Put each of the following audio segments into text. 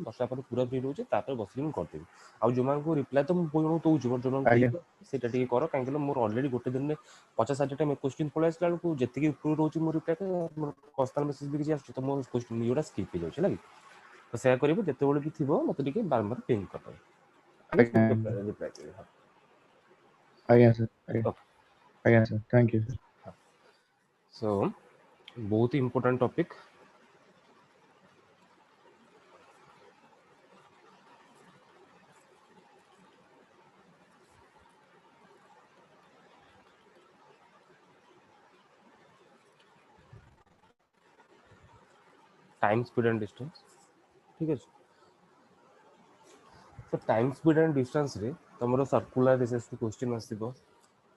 10टा पर पूरा फ्री रोचे तापर बसिक मु कर देबी आ जो मान को रिप्लाई तो मु कोन तो जो जो मान आज्ञा ठीक सेटा ठीक करो काहे मोर ऑलरेडी गोटे दिन में 50-60 टा क्वेश्चन पळे आसला को जेतिकी ऊपर रोची मो रिप्लाई मोर पर्सनल मेसेज भी किछि आछी तो मो क्वेश्चन योडा स्किप हो जाउछ लागी तो शेयर करिवो जते बेले भी थिबो मते टिके बारंबार पिंग कर दो ठीक आज्ञा है रिप्लाई करिवो आज्ञा सर ओके आज्ञा sir thank you sir so बहुत ही important topic time speed and distance ठीक है तो टाइम स्पीड एंड डिस्टेंस रे तुमरो सर्कुलर रिसर्च क्वेश्चन आसीबो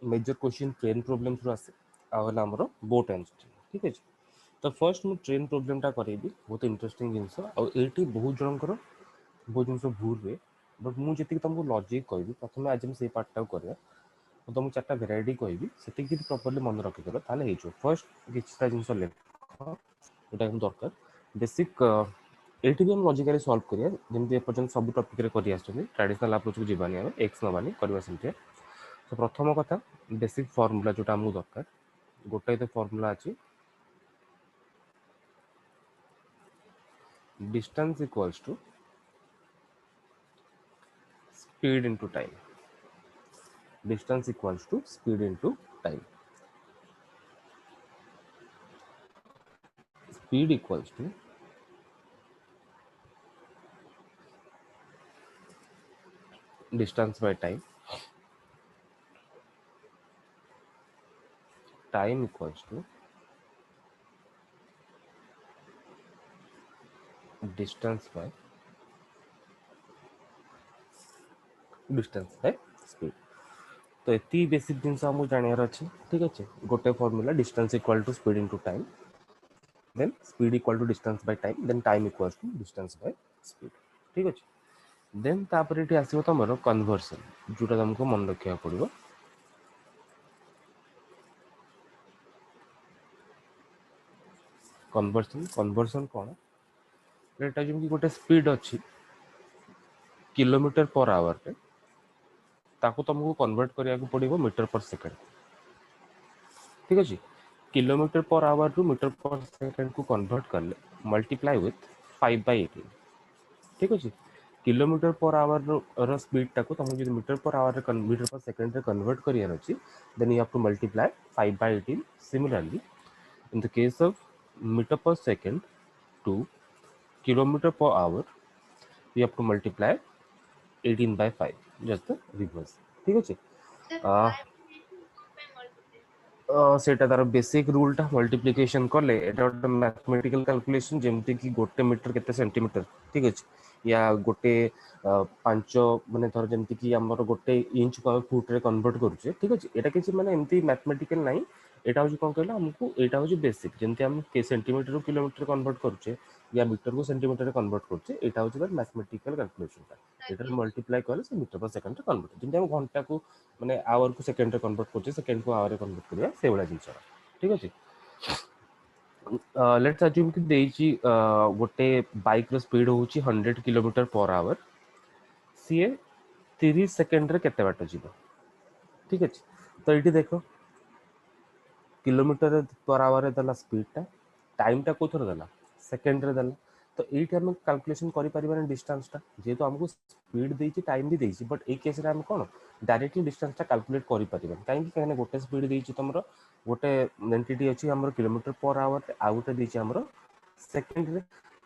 major question train problem through आसे आला हमरो बोट एंड ठीक है तो फर्स्ट मु ट्रेन प्रॉब्लम टा करेबी बहुत इंटरेस्टिंग जिंस और एटी बहुत जनकर बहुत जिनस भूल हुए बट मुझे तुमको लॉजिक कहबी प्रथम आज से पार्ट टा करिया तो तुमको चार्टा भेराइटी कहबी से प्रॉपर्ली मन रखिदेल ताले हो फर्स्ट किछटा जिनस लेख एटा दरकार बेसिक एटी भी हम लॉजिकली सॉल्व करिया जेमति एपर्यंत सब टॉपिक रे करि आछथि ट्रेडिशनल अप्रोच को जीवानी हम एक्स नबानी करबा सेमति तो प्रथम कथा बेसिक फार्मूला जोटा हमको दरकार गोटे तो फार्मूला अछि distance equals to speed into time distance equals to speed into time speed equals to distance by time time equals to distance by speed तो एती बेसिक जिनस हमको जानियार अछि ठीक अछि गोटे formula distance equal to speed into time then speed equal to distance by time then time equals to distance by speed ठीक अछि then तापर एठी आसीबो तमरो कन्वर्सन जोटा हमको मन रखिया पड़िबो कन्वर्सन कोन एटा जेमि गोटे स्पीड अछि किलोमीटर पर आवर पे ताको तुमको कन्वर्ट करिया को पड़िबो मीटर पर सेकंड ठीक अछि किलोमीटर पर आवर रु मीटर पर सेकंड को कन्वर्ट करले मल्टीप्लाई विथ 5/18 ठीक अछि kilometre per our row speed टाको तुम जो मीटर पर आवर रे मीटर पर सेकंड रे कन्वर्ट करिया अछि then you have to multiply 5/18 similarly in the case of metre per second to kilometre per hour you have to multiply 18/5 just the reverse ठीक अछि सेटा तार basic rule टा multiplication कले एटा गोटे मैथमेटिकल कैलकुलेशन जेमति कि गोटे मीटर केते सेंटीमीटर ठीक अछि या गोटे 5 माने धर जेमति कि हमर गोटे इंच को फुट रे कन्वर्ट करूचे ठीक अछि एटा किछि माने एमति मैथमेटिकल नाही एटा होची कोन कहला हमकु एटा होची बेसिक जेमति हम के सेंटीमीटर रो किलोमीटर कन्वर्ट करूचे या मीटर को सेंटीमीटर रे कन्वर्ट करूचे एटा होची बार मैथमेटिकल कैलकुलेशन टा एटा मल्टीप्लाई करले से मीटर पर सेकंड रे कन्वर्ट जेमति हम घंटा को माने आवर को सेकंड रे कन्वर्ट करछे सेकंड को आवर रे कन्वर्ट करिया से बडा जिंस ठीक अछि लेट्स अज्यूम कि देइची गोटे बाइक रो स्पीड होची 100 kilometre per our CA 30 second रे केते बाट जीवो ठीक अछि तो एठी देखो किलोमीटर पर आवर रे दला स्पीड टा टाइम टा कोथर दला सेकंड रे दला तो एठी हम कैलकुलेशन करि परिबा डिस्टेंस टा जेतो हमको स्पीड देइची टाइम भी देइची बट ए केस रे हम कोन डायरेक्टली डिस्टेंस टा कैलकुलेट करि परिबा काहे कि गोटे स्पीड देइची तमरो गोटे एंटिटी अछि हमर किलोमीटर पर आवर आ गोटे देइची हमर सेकंड रे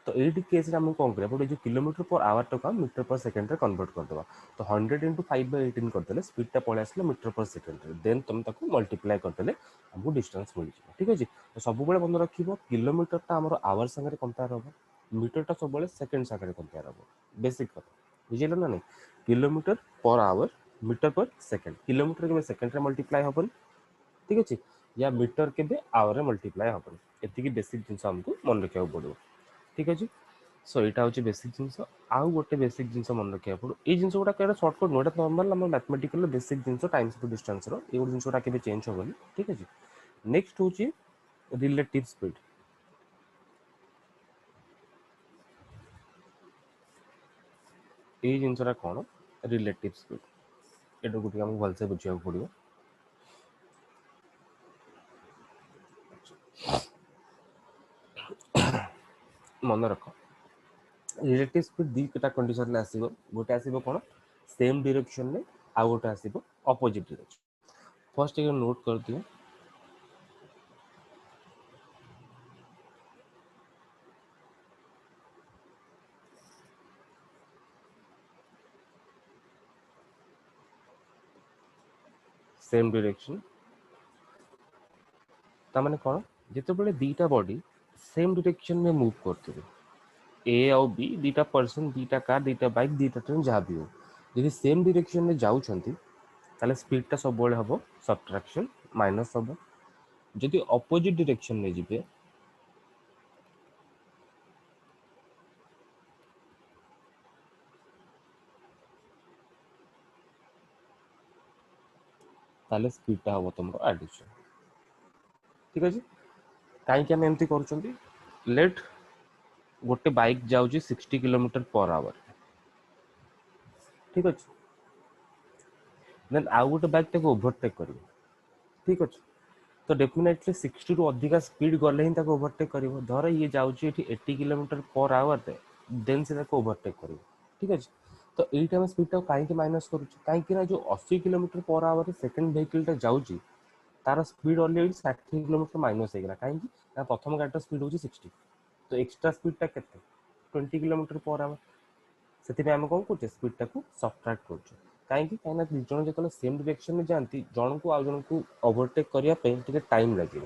तो एठी केस रे हम कोन करे जो किलोमीटर पर आवर तो का मीटर पर सेकंड रे कन्वर्ट कर देबा तो 100 into 5/18 कर देले स्पीड टा पळे आसले मीटर पर सेकंड रे देन तुम ताको मल्टीप्लाई कर देले हमको डिस्टेंस मिल जाय ठीक अछि तो सब बेले मन रखिबो किलोमीटर टा हमर आवर संगे कंपेयर होबो मीटर टा सब बेले सेकंड संगे कंपेयर होबो बेसिक कथा बुझिलो ना नहीं kilometre per hour meter per second kilometre के सेकंड रे मल्टीप्लाई होबो ठीक अछि या मीटर के बे आवर रे मल्टीप्लाई होबो एति की बेसिक जिंस हमको मन रखिया पड़ो ठीक अछि सो एटा होची बेसिक जिंस आउ गोटे बेसिक जिंस मन रखिया पड़ो ए जिंस गोटा केरा शॉर्टकट नोटा नॉर्मल हम मैथमेटिकल बेसिक जिंस टाइम टू डिस्टेंस रो ए जिंस गोटा के चेंज होबो ठीक अछि नेक्स्ट होची रिलेटिव स्पीड ये जिनसरा कौन रिलेटिव स्पीड एटा को हमको भलसे बुझिया पड़ियो मन रख रिलेटिव स्पीड दीटा कंडीशन आसीबो गोटे आसीबो कोन सेम डायरेक्शन में आ गोटे आसीबो ऑपोजिट डायरेक्शन फर्स्ट ये नोट कर दियो सेम डायरेक्शन ता माने कोन जेते बेले दीटा बॉडी सेम डायरेक्शन में मूव करथिबे ए और बी दीटा पर्सन दीटा कार दीटा बाइक दीटा ट्रेन जहाँ भी हो यदि सेम डायरेक्शन में जाउछंती ताले स्पीड टा सब बळे हबो सब्ट्रैक्शन माइनस हबो यदि ऑपोजिट डायरेक्शन में जिबे ताले स्पीड टा हबो तुमरो एडिशन ठीक अछि काई कि हम एमती करछंती लेट गोटे बाइक जाउची 60 किलोमीटर पर आवर ठीक अछि देन आउ गोटे बाइक ताको ओवरटेक करिवो ठीक अछि तो डेफिनेटली 60 रु अधिका स्पीड गले ही ताको ओवरटेक करिवो धर ये जाउची एठी 80 किलोमीटर पर आवर रे देन से ताको ओवरटेक करिवो ठीक अछि तो एटा हम स्पीड टा काई कि माइनस करूची काई कि ना जो 80 किलोमीटर पर आवर रे सेकंड व्हीकल टा जाउची तार स्पीड ऑलरेडी 60 किलोमीटर माइनस हेगला काई कि ना प्रथम गाड़ी स्पीड होची 60 तो एक्स्ट्रा स्पीड टा केते 20 किलोमीटर पर आवर से आम कौन कर स्पीड टाक सब्ट्राक्ट कर कहीं दुई जन जो सेम डायरेक्शन में जाती जन को आउ जन को ओवरटेक करने टाइम लगे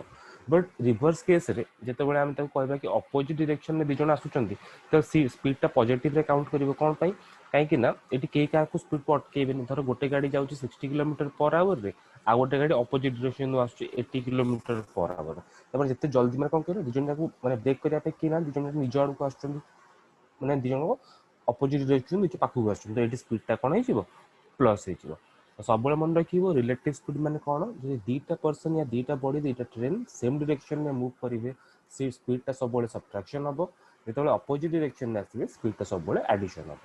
बट रिवर्स केस रे जिते बड़े आम कहबा कि अपोजिट डायरेक्शन में दुज आसुँच तो स्पीड टा पॉजिटिव रे काउंट कर कौन कहीं ना ये कई क्या स्पीड को अटकेबेनि धर गोटे गाड़ी जाऊँ 60 किलोमीटर पर आवर रे आ गोटे गाड़ी opposite direction us 80 kilometre per our तब जिते जल्दी मैं कौन कर दुज मैंने ब्रेक करने कि ना दुज निज आड़ को आस मैंने दुज अपोजिट डायरेक्शन नीचे पाखक आस स्पीड टा कौन हो प्लस हो सब मन रखिए रिलेटिव स्पीड माने कौन जो दीटा पर्सन या दीटा बॉडी दीटा ट्रेन सेम डायरेक्शन में मूव करेंगे से स्पीड टा सब सब्ट्रैक्शन हम जो अपोजिट डायरेक्शन में आसवे स्पीड टा सब एडिशन हम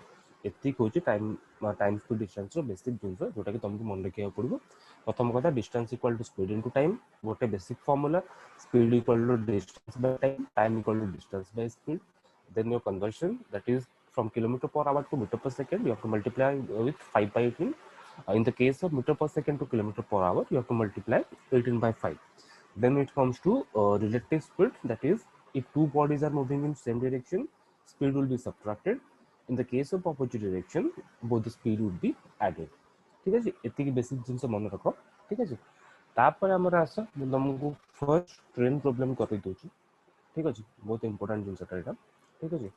एतिक हूँ time time speed distance basic जिन जोटा कि तुमको मन रखा पड़ो प्रथम कथा distance equal to speed into time गोटे basic formula speed equal to distance by time time equal to distance by speed then your conversion that is from kilometer per hour to meter per second you have to multiply with 5 by 18 in the case of meter per second to kilometer per hour you have to multiply 18 by 5 then it comes to relative speed that is if two bodies are moving in same direction speed will be subtracted in the case of opposite direction both the speed would be added ठीक है एतिक basic जिन मन रख ठीक है तापर आमर आस तुमको first train problem कर दूसरी ठीक अच्छे बहुत इंपोर्टेंट जिनसा यहाँ ठीक अच्छे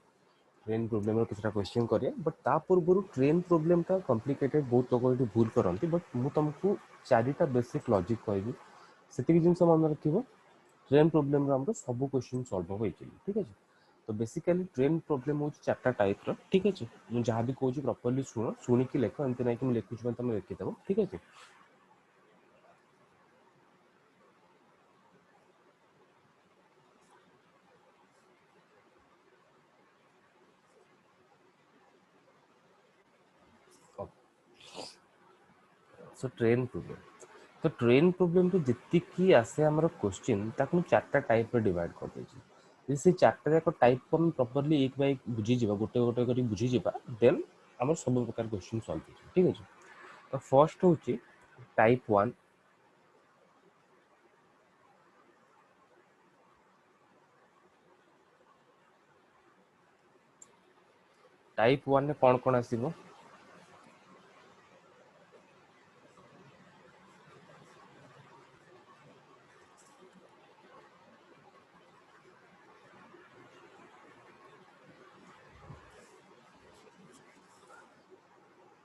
ट्रेन प्रोब्लेम किसी क्वेश्चन करें बट ता पूर्व ट्रेन प्रोब्लेम टा कॉम्प्लिकेटेड बहुत लोग ये भूल करती बट मुझे तुमको चारिटा बेसिक लॉजिक कहबी से जिन मन रख ट्रेन प्रोब्लेम सब क्वेश्चन सॉल्व हो ठीक है तो बेसिकली ट्रेन प्रोब्लेम हो चार्टा टाइप ठीक है मुझे जहाँ भी कहूँ प्रॉपर्ली शुण शुणिकी लेख एमती ना कि लिखुची तुम लिखिदेव ठीक है सो ट्रेन प्रोब्लेम तो ट्रेन प्रोब्लेम तो जी आसे आम क्वेश्चन ताकू चार्टा टाइप डिवाइड कर देछि से चार्टा जाक टाइप को हम प्रॉपर्ली एक बाय एक बुझीजा गोटे गोटे कर बुझीजा देन आम सब प्रकार क्वेश्चन सॉल्व हो ठीक है तो फर्स्ट हूँ टाइप 1 टाइप 1 में कौन कौन आसीबो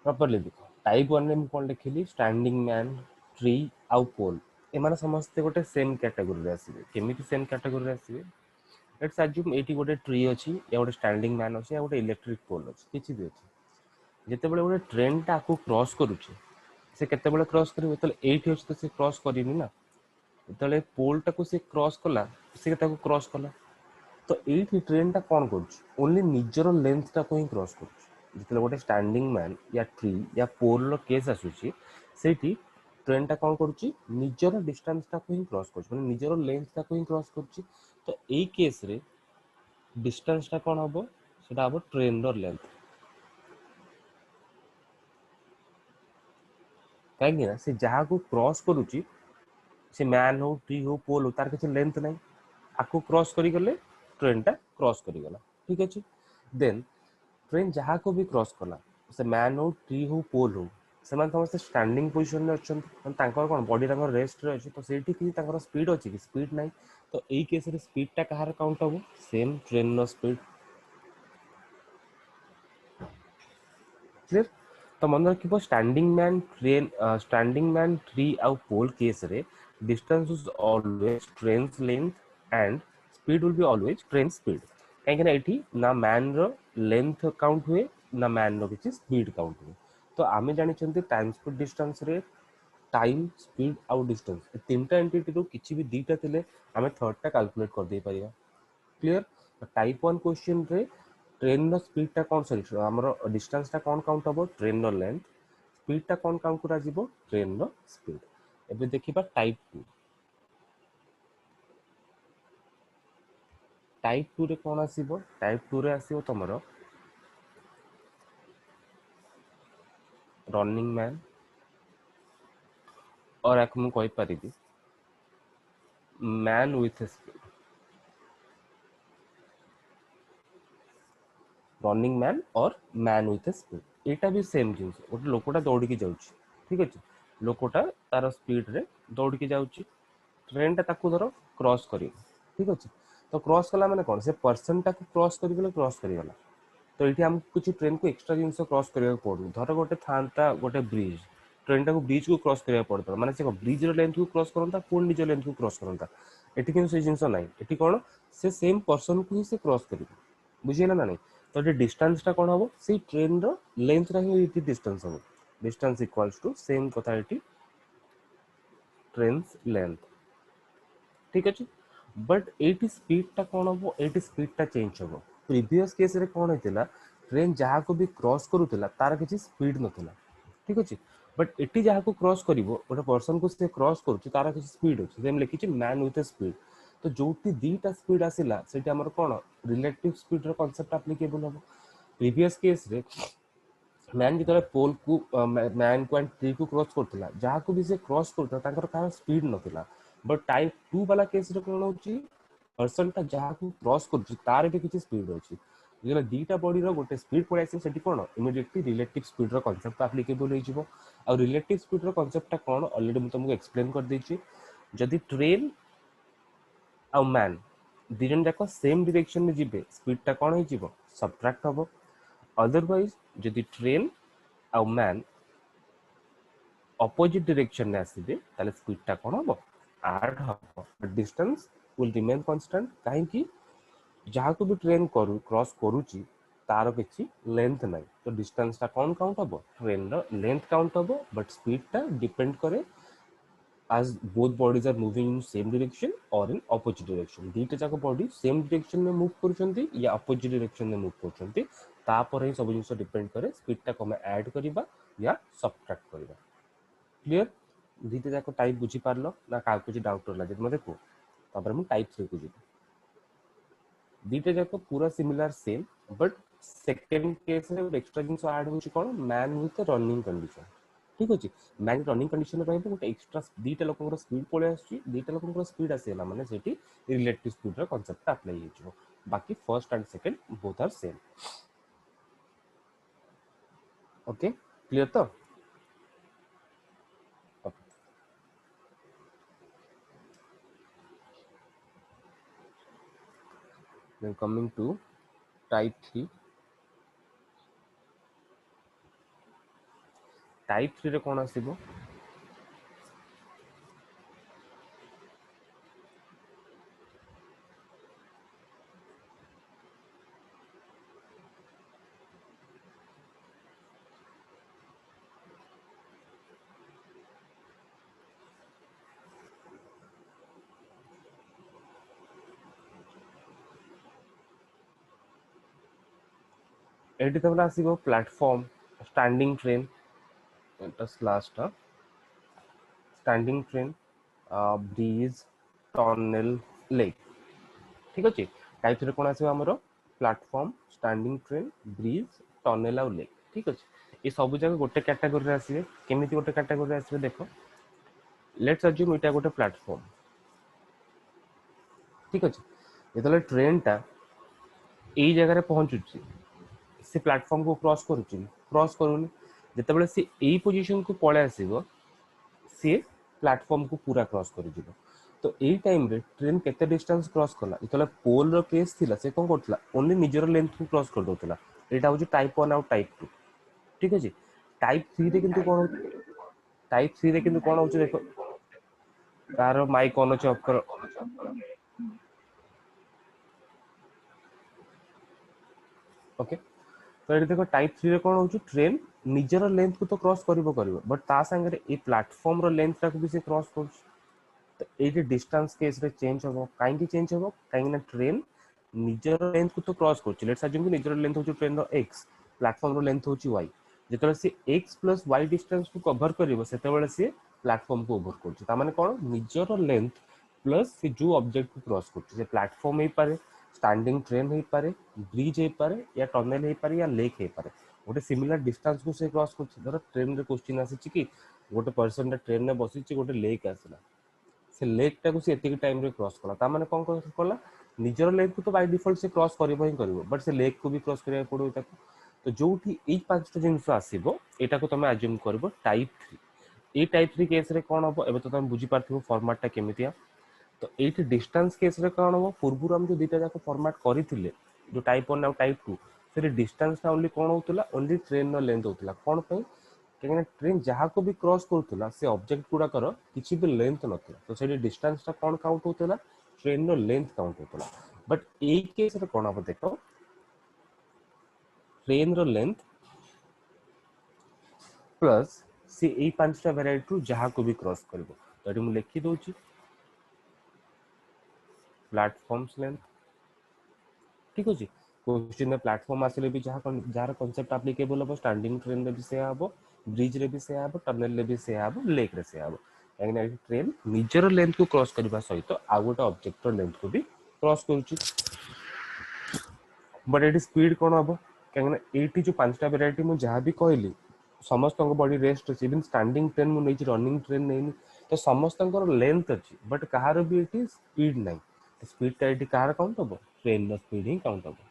प्रॉपर्ली देखो टाइप 1 में कौन लिखिली स्टैंडिंग मैन ट्री आउ पोल एमाने समस्त गोटे सेम कैटेगरी रे आसीबे केमिति सेम कैटेगरी रे आसीबे लेट्स अज्यूम एटी गोटे ट्री अछि या गोटे स्टैंडिंग मैन अछि या गोटे इलेक्ट्रिक पोल अछि किछि भी अछि जेते बेले गोटे ट्रेन टा को क्रॉस करूछि से केते बेले क्रॉस करिवो तले एठी अछि तो से क्रॉस करिनी ना तले पोल टा को से क्रॉस कला से ताको क्रॉस कला तो एठी ट्रेन टा कोन करूछि ओनली निजरो लेंथ टा को ही क्रॉस करूछि जितने गोटे स्टैंडिंग मैन या ट्री या पोल केस आसूची सेठी ट्रेन टा कौन करुच्ची निजर डिस्टेंस टाको ही क्रॉस कर माने निजर लेंथ टाको ही क्रॉस करुच्ची तो एई केस रे डिस्टेंस टा कौन हबो सेटा हबो ट्रेन रो लेंथ कहीं ना से जहाँ को क्रॉस करुच्ची से मैन हो ट्री हो पोल हो तार किसी लेंथ नहीं आपको क्रॉस करी गले ट्रेन टा क्रॉस करी गला ठीक अछि देन ट्रेन जहाँ को भी क्रॉस कला से मैन हो ट्री हो पोल हो ସେମାନେ ସମସ୍ତେ ଷ୍ଟାଣ୍ଡିଂ ପୋଜିସନରେ ଅଛନ୍ତି ମାନେ ତାଙ୍କର କ'ଣ ବଡି ତାଙ୍କର ରେଷ୍ଟରେ ଅଛି ତ ସେଇଠି କିଛି ତାଙ୍କର ସ୍ପିଡ୍ ଅଛି କି ସ୍ପିଡ୍ ନାହିଁ ତ ଏଇ କେସରେ ସ୍ପିଡଟା କାହାର କାଉଣ୍ଟ ହବ ସେମ୍ ଟ୍ରେନର ସ୍ପିଡ୍ କ୍ଲିୟର ତ ମନେ ରଖିବ ଷ୍ଟାଣ୍ଡିଂ ମ୍ୟାନ୍ ଟ୍ରି ଆଉ ପୋଲ୍ କେସରେ distance is always trains length and speed will be always train speed କାହିଁକିନା ଏଠି ନା ମ୍ୟାନ୍ର ଲେନ୍ଥ କାଉଣ୍ଟ हुए ନା ମ୍ୟାନ୍ର କିଛି ସ୍ପିଡ୍ କାଉଣ୍ଟ हुए तो आम जानी टाइम स्पीड डिस्टेंस रे टाइम स्पीड आउ डिस्टेंस ए तीन टा एंटिटी रो किछि भी दीटा थिले आमे थर्ड टा कैलकुलेट कर दे परिया क्लियर टाइप 1 क्वेश्चन रे ट्रेन रो स्पीड टा कोन सॉरी हमरो डिस्टेंस टा कोन काउंट हबो ट्रेन रो लेंथ स्पीड टा कोन काउंट करा जिवो ट्रेन रो स्पीड एबे देखिबा टाइप 2 रे कोन आसीबो टाइप 2 रे आसीबो तमरो रनिंग मैन और एक मु कहि परिबी man with speed running man और मैन विथ स्पीड एटा भी सेम जिनिस गोटे लोकटा दौड़ के जाउची ठीक अछि लोकटा तार स्पीड रे दौड़ के जाउची ट्रेन टा ताकू धरो क्रॉस करी ठीक अछि तो क्रॉस कला माने कोन से पर्सन टा को क्रॉस करी गेलो क्रॉस करी गला तो एठी हम कुछ ट्रेन को एक्स्ट्रा जिनिस क्रॉस करिया पड़ू धरो गोटे थांता गोटे ब्रिज ट्रेन टा को ब्रिज को क्रॉस करिया पड़ता माने से ब्रिज रो लेंथ को क्रॉस करंता कोन निज लेंथ को क्रॉस करंता एठी किन से जिनिस नाही एठी कोन से सेम पर्सन को ही से क्रॉस करी बुझिला ना नहीं तो ये डिस्टेंस टा कोन हबो से ट्रेन रो लेंथ रा ही इति डिस्टेंस हबो डिस्टेंस इक्वल्स टू सेम कथा एठी ट्रेन्स लेंथ ठीक अछि बट एटी स्पीड टा कोन हबो एटी स्पीड टा चेंज हबो प्रीवियस केस रे कोन हेतिला ट्रेन जहाँ को भी क्रॉस करूला तार किसी स्पीड नथिला ठीक अछि बट एटी जहाँ को क्रॉस करिवो गोटे पर्सन को से क्रॉस करूची तार किसी स्पीड अछि जेम लिखिची मैन विथ स्पीड तो जोटी दीटा स्पीड आसिला सेठी हमर कोन रिलेटिव स्पीड रो कांसेप्ट एप्लीकेबल हबो प्रीवियस केस रे मैन जिते पोल को मैन को एंड ट्री को क्रॉस करथिला जहाँ को भी से क्रॉस करथिला तांकर कार स्पीड नथिला बट टाइप 2 वाला केस रे कोन होची पर्सन ता जहाँ को क्रॉस करछि तार भी किछि स्पीड अछि जेला दीटा बॉडी रो गोटे स्पीड पड़े आसे सेठी कोन इमीडिएटली रिलेटिव स्पीड रो कांसेप्ट एप्लीकेबल होई जिवो आ रिलेटिव स्पीड रो कांसेप्ट ता कोन ऑलरेडी म तुमको एक्सप्लेन कर देछि जदि ट्रेन आ मैन दिजन जाक सेम डायरेक्शन में जिबे स्पीड ता कोन होई जिवो सबट्रैक्ट हबो अदरवाइज जदि ट्रेन आ मैन अपोजिट डायरेक्शन में आसीबे ताले स्पीड ता कोन हबो ऐड हबो डिस्टेंस विल रिमेन कांस्टेंट काहे कि जहाँ को भी ट्रेन करू क्रॉस करूची तार किछि लेंथ नाही तो डिस्टेंस ता कोन काउंट हबो ट्रेन रो लेंथ काउंट हबो बट स्पीड ता डिपेंड करे as both bodies are moving in same direction or in opposite direction दीटा जाक बॉडी सेम डायरेक्शन में मूव करूछंती या अपोजिट डायरेक्शन में मूव करूछंती तापर ही सब जिंस डिपेंड करे स्पीड ता को ऐड करिबा या सबट्रैक्ट करिबा क्लियर दीटा जाक टाइप बुझी पारलो ना का कुछ डाउट रहला जे मते को तापर हम टाइप 3 को जिबो दीटा जाक पूरा similar same but second case रे एक्स्ट्रा जिंस ऐड होची कोन मैन विथ रनिंग कंडीशन ठीक अछि मैन रनिंग कंडीशन रहबो गोटे एक्स्ट्रा दीटा लोकंकर स्पीड पळे आछि दीटा लोकंकर स्पीड आसेला माने सेठी रिलेटिव स्पीड रो कांसेप्ट अप्लाई हिजो बाकी first and second both are same okay clear तो then coming to type 3 type 3 रे कोन आसीबो एटी तमरा आसीबो प्लेटफॉर्म स्टैंडिंग ट्रेन एटा स्लैश टा standing train bridge tunnel lake ठीक अच्छे टाइप रे कौन आसीबो हमरो platform standing train bridge tunnel आउ लेक ठीक अच्छे ये सब जगह गोटे कैटेगरी रे आसीबे केमिति गोटे कैटेगरी रे आसीबे देखो लेट्स अज्यूम इटा गोटे प्लेटफॉर्म ठीक अच्छे जेतले ट्रेन टा एई जगह रे पहुंचुची से प्लेटफॉर्म को क्रॉस करूनी जितेबाला सी एई पोजीशन को पळे आसीबो सी प्लेटफॉर्म को पूरा क्रॉस कर जिवो तो एई टाइम रे ट्रेन केते डिस्टेंस क्रॉस कला इतले पोल रो केस थिला से कोन करतला ओनली निजर लेंथ को क्रॉस कर दोतला एटा होची टाइप 1 और टाइप 2 ठीक अछि टाइप 3 रे किंतु कोन टाइप 3 रे किंतु कोन होची देखो कार माइक ऑन अछि ऑफ करो ओके तो ये देखो टाइप 3 रे कोन होची ट्रेन निजर लेंथ को तो क्रॉस करिवो बट ता संगे रे ए प्लेटफॉर्म रो लेंथ ता को भी से क्रॉस कर तो ये डिस्टेंस केस रे चेंज हो काई चेंज हो काई ना ट्रेन निजर लेंथ को तो क्रॉस कर लेट्स अज्यूम कि निजर लेंथ होची ट्रेन रो x प्लेटफॉर्म रो लेंथ होची y जेतले से x प्लस y डिस्टेंस को कवर करिवो सेतेबेले से प्लेटफॉर्म को ओवर करछ ता माने कोन निजर लेंथ प्लस से जो ऑब्जेक्ट को क्रॉस करछ से प्लेटफॉर्म हे पारे स्टैंडिंग ट्रेन हे पारे ब्रिज हे पारे या टनल हे पारे या लेक हे पारे गोटे सिमिलर डिस्टेंस को से क्रॉस करछ धर ट्रेन रे क्वेश्चन आसी कि गोटे पर्सन ट्रेन में बसी गोटे लेक आसला से लेक टाको से एतिक टाइम रे क्रॉस कला ता माने कोन कला निजर लेक को तो बाय डिफॉल्ट से क्रॉस करबो ही करबो बट से लेक को भी क्रॉस करिया पड़ो ताको तो जोठी एई पांचटा जिंस आसीबो एटा को तमे अज्यूम करबो टाइप 3 ए टाइप 3 केस रे कोन हबो एबे तो तमे बुझी पारथिबो फॉर्मेट टा केमितिया तो एठी डिस्टेंस केस रे कोन हबो पूर्वरु हम जो दुटा जाको फॉर्मेट करिथिले जो टाइप 1 और टाइप 2 से डिस्टेंस टा ओनली कोन होतला ओनली ट्रेन नो लेंथ होतला कोन पई कहीं ट्रेन जहाँ को भी क्रॉस करूला से ऑब्जेक्ट गुड़ाकर किसी भी लेंथ नथिला तो से डिस्टेंस टा कौन काउंट होतला ट्रेन नो लेंथ काउंट होतला बट ए केस रे कोन अब देखो ट्रेन रो लेंथ प्लस से ए पांचटा वेराइटी रु जहाँ को भी क्रॉस करबो तो एटी मु लिखि दोची प्लेटफॉर्म्स लेंथ ठीक अछि क्वेश्चन में प्लेटफॉर्म आसिले भी जहाँ कांसेप्ट एप्लीकेबल हो स्टैंडिंग ट्रेन रे भी से आबो ब्रिज रे भी से आबो टनल रे भी से आबो लेक रे से आबो काहे ट्रेन निजर लेंथ को क्रॉस करबा सहित आ गोटे ऑब्जेक्ट रो लेंथ को भी क्रॉस करूची बट एटी स्पीड कोन हबो काहे एटी जो पांचटा वेराइटी मु जहाँ भी कहली समस्त बॉडी रेस्ट अछि इवन स्टैंडिंग ट्रेन मु नै रनिंग ट्रेन नै तो समस्त लेंथ अछि बट कहार भी एटी स्पीड नै स्पीड टा एटी कहार काउंट हबो ट्रेन रो स्पीड ही काउंट हबो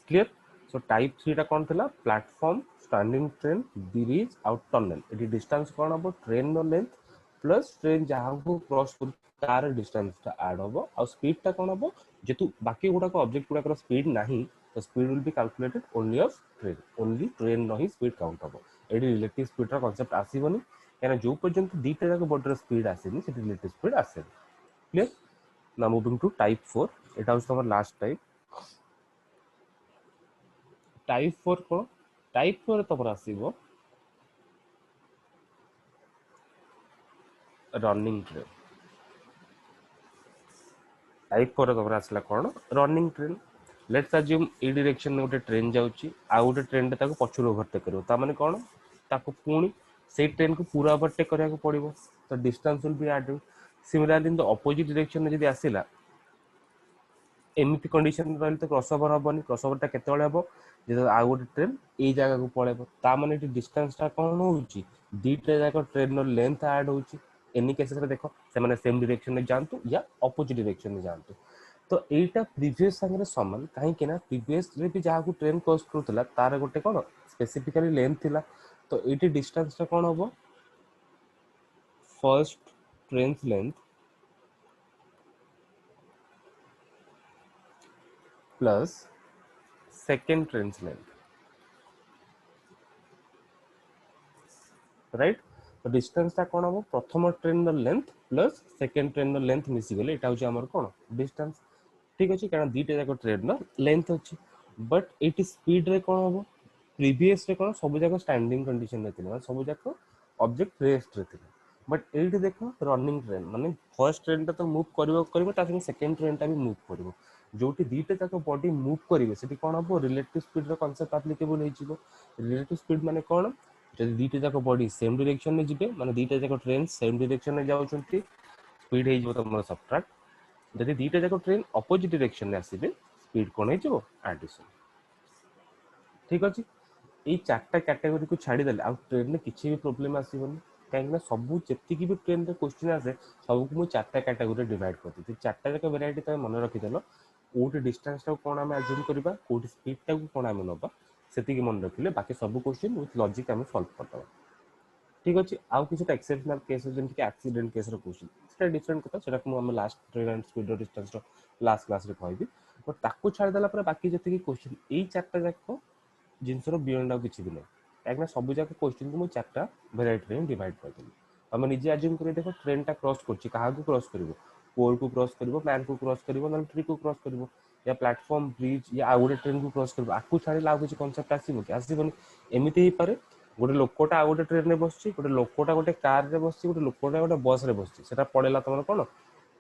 क्लियर सो टाइप 3 टा कोन थिला प्लेटफॉर्म स्टैंडिंग ट्रेन ब्रिज आउट टनल एटी डिस्टेंस कोन हबो ट्रेन नो लेंथ प्लस ट्रेन जहां को क्रॉस कर कार डिस्टेंस टा ऐड हबो और स्पीड टा कोन हबो जेतु बाकी गुडा को ऑब्जेक्ट गुडा को स्पीड नाही तो speed will be calculated only train नो ही स्पीड काउंट हबो एटी रिलेटिव स्पीड रा कांसेप्ट आसीबोनी याना जो पर्यंत दीटा जाक बॉडी स्पीड आसेनी से रिलेटिव स्पीड आसे clear now moving to type 4 एटा वाज हमर लास्ट टाइप टाइप 4 को टाइप 4 तमर आसीबो रनिंग ट्रेन टाइप 4 तमर आसला कोन running train let's assume a direction में गोटे ट्रेन जाउची आ गोटे ट्रेन रे ताको पछुर ओवरटेक करिवो ता माने कोन ताको पुणी से ट्रेन को पूरा ओवरटेक करिया को पड़िवो तो distance will be added similarly in the opposite direction में जदी आसीला एमिति कंडीशन रहले तो क्रॉसओवर हबनी क्रॉसओवर टा केते बेले हबो जे आ गोटे ट्रेन ए जगह को पळेबो ता माने डिस्टेंस टा कोन होउची दीटा जगह ट्रेन नो लेंथ ऐड होउची एनी केसेस रे देखो से माने सेम डायरेक्शन में जानतु या अपोजिट डायरेक्शन में जानतु तो एटा प्रीवियस संगे समान काहे कि ना प्रीवियस रे भी जहा को ट्रेन क्रॉस करतला तार गोटे कोन स्पेसिफिकली लेंथ थिला तो एटी डिस्टेंस टा कोन हबो first train length plus second train length right तो डिस्टेंस टा कोन हबो प्रथम ट्रेन नो लेंथ प्लस सेकंड ट्रेन नो लेंथ मिसी गेले एटा होची हमर कोन डिस्टेंस ठीक अछि कारण दीटा जाको ट्रेन नो लेंथ अछि बट एटी स्पीड रे कोन हबो प्रीवियस रे कोन सब जाको स्टैंडिंग कंडीशन रे थिला सब जाको ऑब्जेक्ट रेस्ट रे थिला बट एटी देखो रनिंग ट्रेन माने फर्स्ट ट्रेन टा तो मूव करबो ता संगे सेकंड ट्रेन टा भी मूव करबो जोटी दीटा जाक बॉडी मूव करेंगे से कौन हम रिलेटिव स्पीड रो कांसेप्ट एप्लीकेबल हो रिलेटिव स्पीड माने कौन जब दीटा जाक बॉडी सेम डायरेक्शन में जिबे माने दीटा जाक ट्रेन सेम डायरेक्शन में जाउछंती स्पीड हो तुम सबट्रैक्ट जब दीटा जाक ट्रेन अपोजिट डायरेक्शन में आसीबे स्पीड कौन हो एडिशन ठीक अच्छे ये चार्टा कैटेगोरी को छाड़देले आउ ट्रेन में किसी भी प्रोब्लेम आसबनी कहीं सब जी भी ट्रेन में क्वेश्चन आसे सबको मुझे चार्टा कैटेगोरी डिवाइड करती चार्टा जाक भेराइटी तुम मन रखिदेल कौट डिस्टेंस कौन आम आज्यूम करवा कौट स्पीड टाक कौन आम नवा से मन रखिले बाकी सब क्वेश्चन विथ लॉजिक आम सॉल्व करदे ठीक अच्छे आउ कि एक्सेप्शनल केस जमीन एक्सीडेंट केस क्वेश्चन डिफरेंट कथा से last train and speed distance last class कहबी बट ताको छाड़देला बाकी जी क्वेश्चन यही चार्टा जाक जिनसर बियंड आउ किसी भी नहीं कहीं सब जाक क्वेश्चन को मुझे चार्टा भेराइटी में डिवाइड करदेली तुम निजे आज्यूम कर देख ट्रेन टा क्रॉस कर क्रॉस कर पोल को क्रॉस कर मैन को क्रॉस कर ना ट्री को क्रॉस कर या प्लेटफॉर्म ब्रिज या आउ गोटे ट्रेन को क्रॉस कर आपको छाड़े आउ किसी कनसेप्ट आसो कि आसबनी एमती ही पारे गोटे लोकटा आउ गोटे ट्रेन में बस गोटे लोकटा गोटे कार रे बस गोटे लोकटा गोटे बस रे बस से पड़ेगा तुम कौन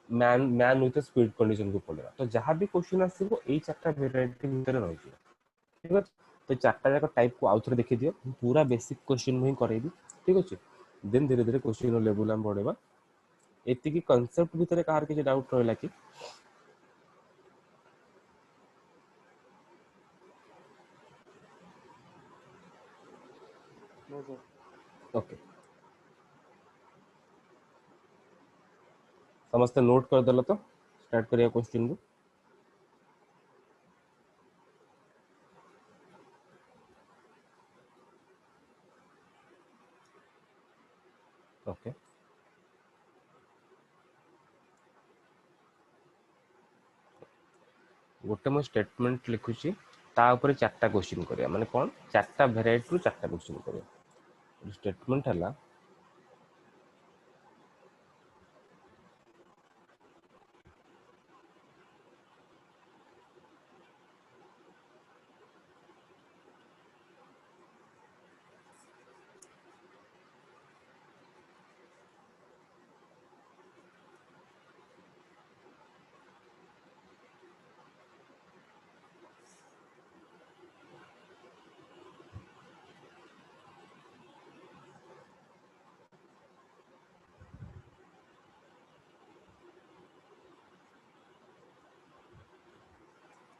man man with speed condition को पड़ेगा तो जहाँ भी क्वेश्चन आसो यही चार्टा भेराइटी भितर रही ठीक है तो चार्टा जाक टाइप को आउ थे देखी दियो पूरा बेसिक क्वेश्चन मुझे करेबी ठीक अच्छे देन धीरे धीरे क्वेश्चन लेवल आम बढ़ेगा एति कनसेप्ट भितर कहार किसी डाउट रहा कि ओके समस्त नोट करदेल तो स्टार्ट करिया क्वेश्चन को ओके गोटे मुझे स्टेटमेंट लिखुची तापर चार्टा क्वेश्चन करिया माने कौन चार्टा भेराइटी रु चार्टा क्वेश्चन करिया स्टेटमेंट है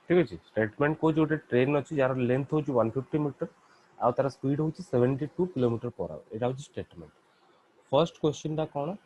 ठीक अच्छे स्टेटमेंट को जो ट्रेन अच्छी जार लेंथ हूँ 150 मीटर आउ तार स्पीड हूँ 72 किलोमीटर पर आवर यहाँ हूँ स्टेटमेंट फर्स्ट क्वेश्चन टा कौन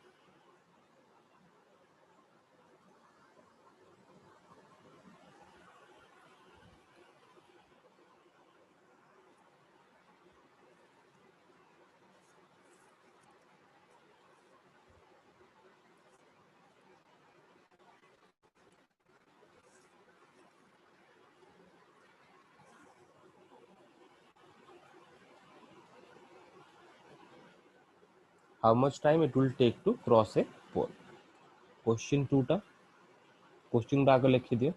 how much time it will take to cross a pole question two टा क्वेश्चन आगे लिखी दियो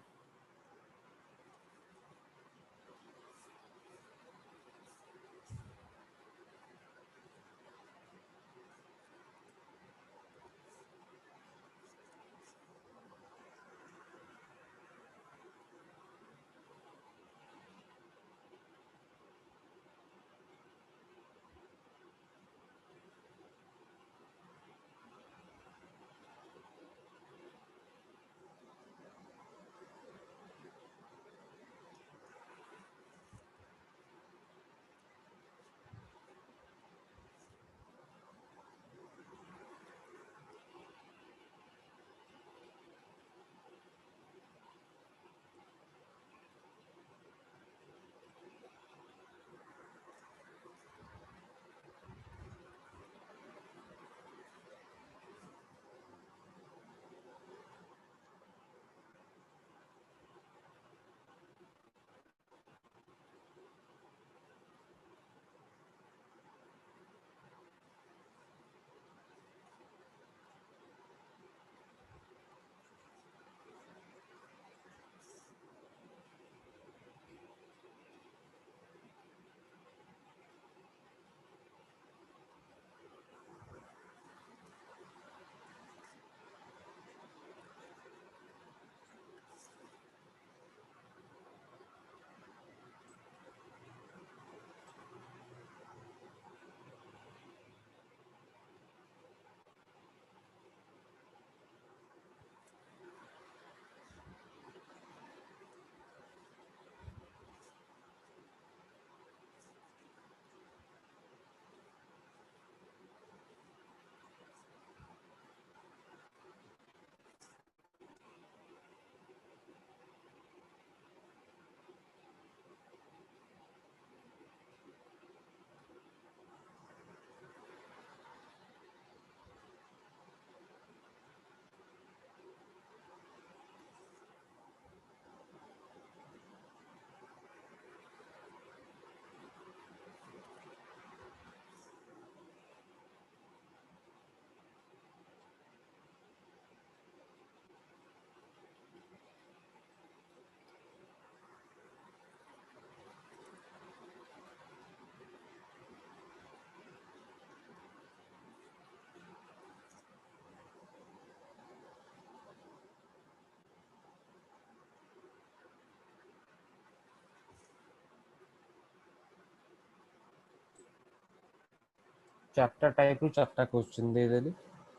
चार्टा टाइप रु चार्टा क्वेश्चन दे देली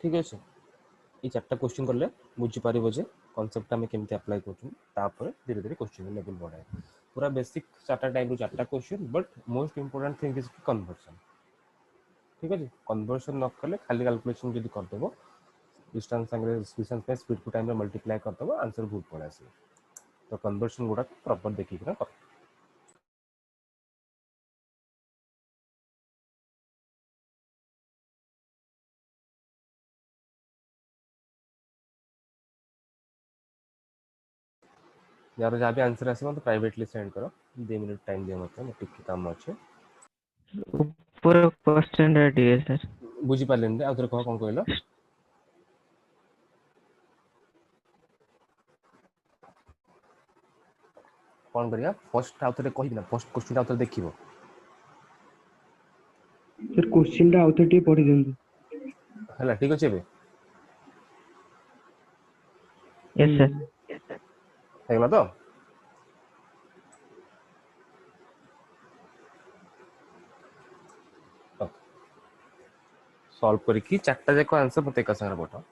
ठीक अछि ये चार्टा क्वेश्चन करले बुझी पारिबो जे कांसेप्ट हमें केमते अप्लाई करछु तापर धीरे धीरे क्वेश्चन लेवल बढ़ाए पूरा बेसिक चार्टा टाइप रु चार्टा question but most important thing is conversion ठीक अछि कन्वर्जन न करले खाली कैलकुलेशन जदी कर देबो डिस्टेंस संगे डिस्टेंस पे स्पीड को टाइम रे मल्टीप्लाई कर देबो आंसर बहुत पड़े आसी तो कन्वर्जन गुडा प्रॉपर देखि के कर यार जहाँ भी आंसर आसे तो प्राइवेटली सेंड करो 2 मिनट टाइम दिया मत मैं टिक काम अच्छे ऊपर क्वेश्चन रेडी है सर बुझी पारलेन रे आउथरे कह कोन कहलो कोन करिया फर्स्ट आउथरे कहि ना फर्स्ट क्वेश्चन आउथरे देखिबो सर क्वेश्चन टा आउथरे टी पढि दियंतु हला ठीक अछि बे यस सर हेगला तो सॉल्व करी चारटा जाक आंसर मते का संगे पठाओ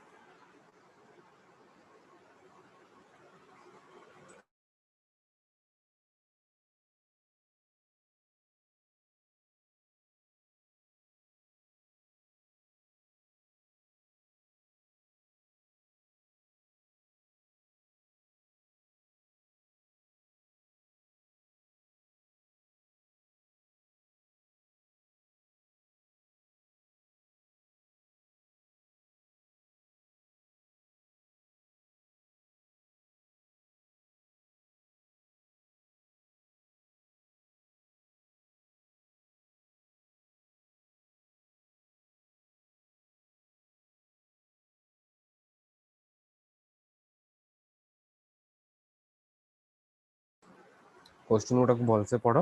क्वेश्चन गुडा को भल से पढ़ो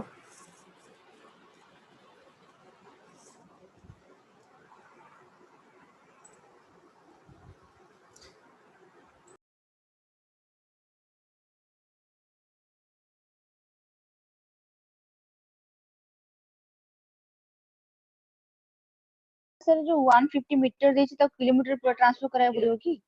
सर जो 150 मीटर देछि तो किलोमीटर पर ट्रांसफर कराय पड़ियो की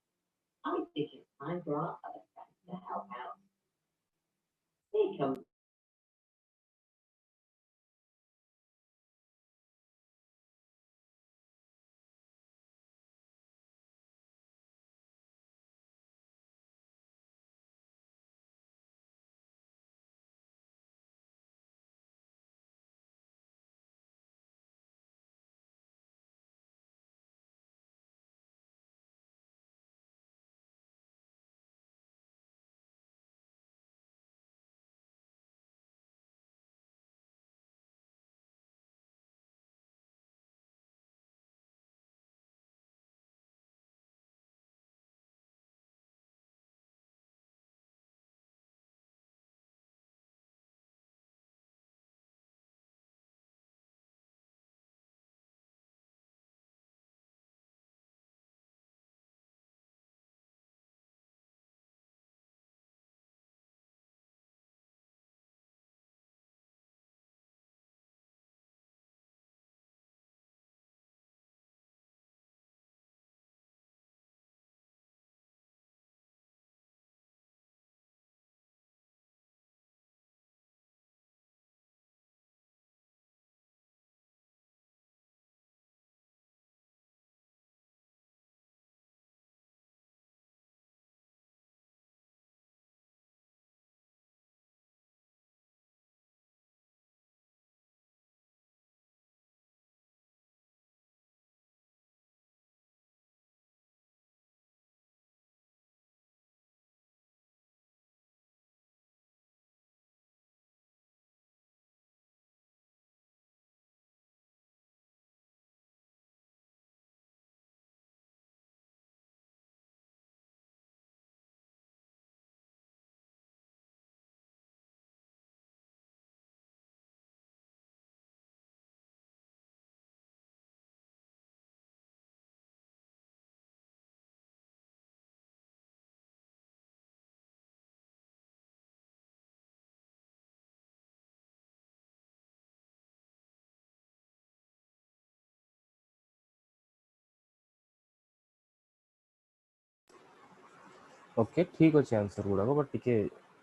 ओके ठीक अच्छे आंसर गुड़ाक बट टिके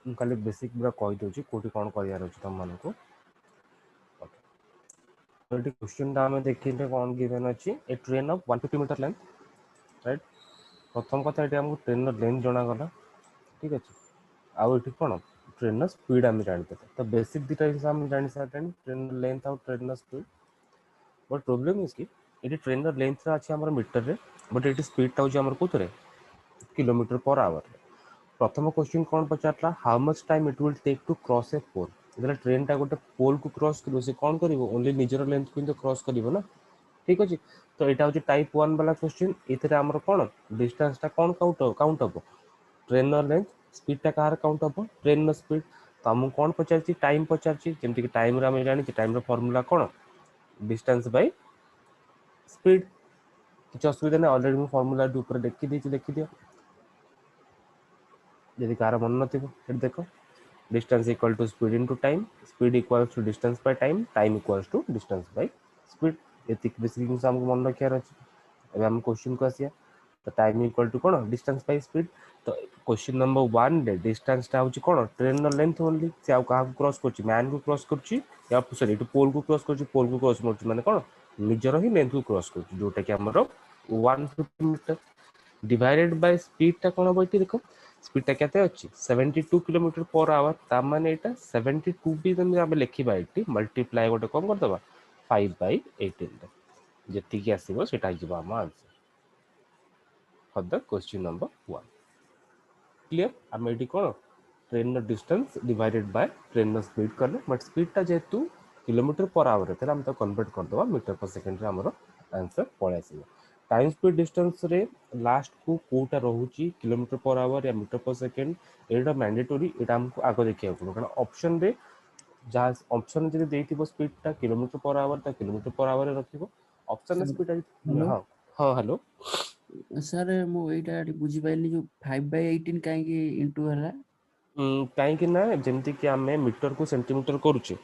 खाली बेसिक पूरा कही दूसरी कौटी कौन करार अच्छे तुम मानक क्वेश्चन आम देखते कौन गिवन अच्छी a train of 150 metre length right प्रथम कथा ये आमको ट्रेन लेंथ जनागला ठीक अच्छे आउ ये कौन ट्रेन स्पीड आम जानते तो बेसिक दुटा जिन आम जानी सारे ट्रेन लेंथ आउ train speed but problem is कि ये ट्रेन लेंथ अच्छे आम मीटर रे बट ये स्पीड टाइम कौन किलोमीटर पर आवर प्रथम क्वेश्चन कौन पचारा how much time it will take to cross a pole जो ट्रेन टा गोटे पोल को क्रॉस कर से कौन कर ओनली निजर लेंथ को क्रॉस कर ना ठीक अच्छे तो यहाँ हूँ टाइप 1 वाला क्वेश्चन ये कौन डिस्टेंस टा कौन काउंट हम ट्रेन लेंथ स्पीड टा कहार काउंट हम ट्रेन स्पीड तो आमको कौन पचार टाइम पचार जमीक टाइम आम जानी टाइम फर्मूला कौन डिस्टेंस बाय स्पीड किसी असुविधा नहीं ऑलरेडी मुझे फर्मूला लिखी देखी दियो यदि कार मन न देख distance equal to speed into time speed equals to distance by time time equals to distance by speed ये बेसिक जिन आमको मन रखार अच्छे एवं क्वेश्चन को आसिया तो टाइम इक्वल टू कौन डिस्टेंस बाय स्पीड तो क्वेश्चन नंबर 1 रे डिस्टेंस टा होची कौन ट्रेन लेंथ ओनली से आउ कहा क्रॉस करची मैन को क्रॉस करची या सॉरी पोल को क्रॉस करची पोल को क्रॉस करची माने कौन निजर ही लेंथ को क्रॉस करची जोटा कि हमर 150 मीटर डिवाइडेड बाय स्पीड टा कौन हम ये देखो स्पीड टा केते अछि 72 किलोमीटर पर आवर ता माने एटा 72 भी तुम आबे लिखिबा एटी मल्टीप्लाई गोटे कम कर दबा 5/18 जेति कि आसीबो सेटा हिजबा हम answer for the question number 1 clear हम एटी कोन train distance divided by train speed करले बट स्पीड टा जेतु किलोमीटर पर आवर है हम तो कन्वर्ट कर दबा मीटर पर सेकंड रे हमरो आंसर पळे आसीबो टाइम स्पीड डिस्टेंस रे लास्ट को कोटा रहउची किलोमीटर पर आवर या मीटर पर सेकंड एटा मैंडेटरी एटा हमको आगो देखिया पड़ो कारण ऑप्शन रे जहाँ ऑप्शन जदि देथिबो स्पीड टा किलोमीटर पर आवर ता किलोमीटर पर आवर रखिबो ऑप्शन स्पीड हेलो हां हां हेलो सर मु एटा बुझी पाइली जो 5/18 काहे इनटू हला काई कि ना जेमति कि हमें मीटर को सेंटीमीटर करूचे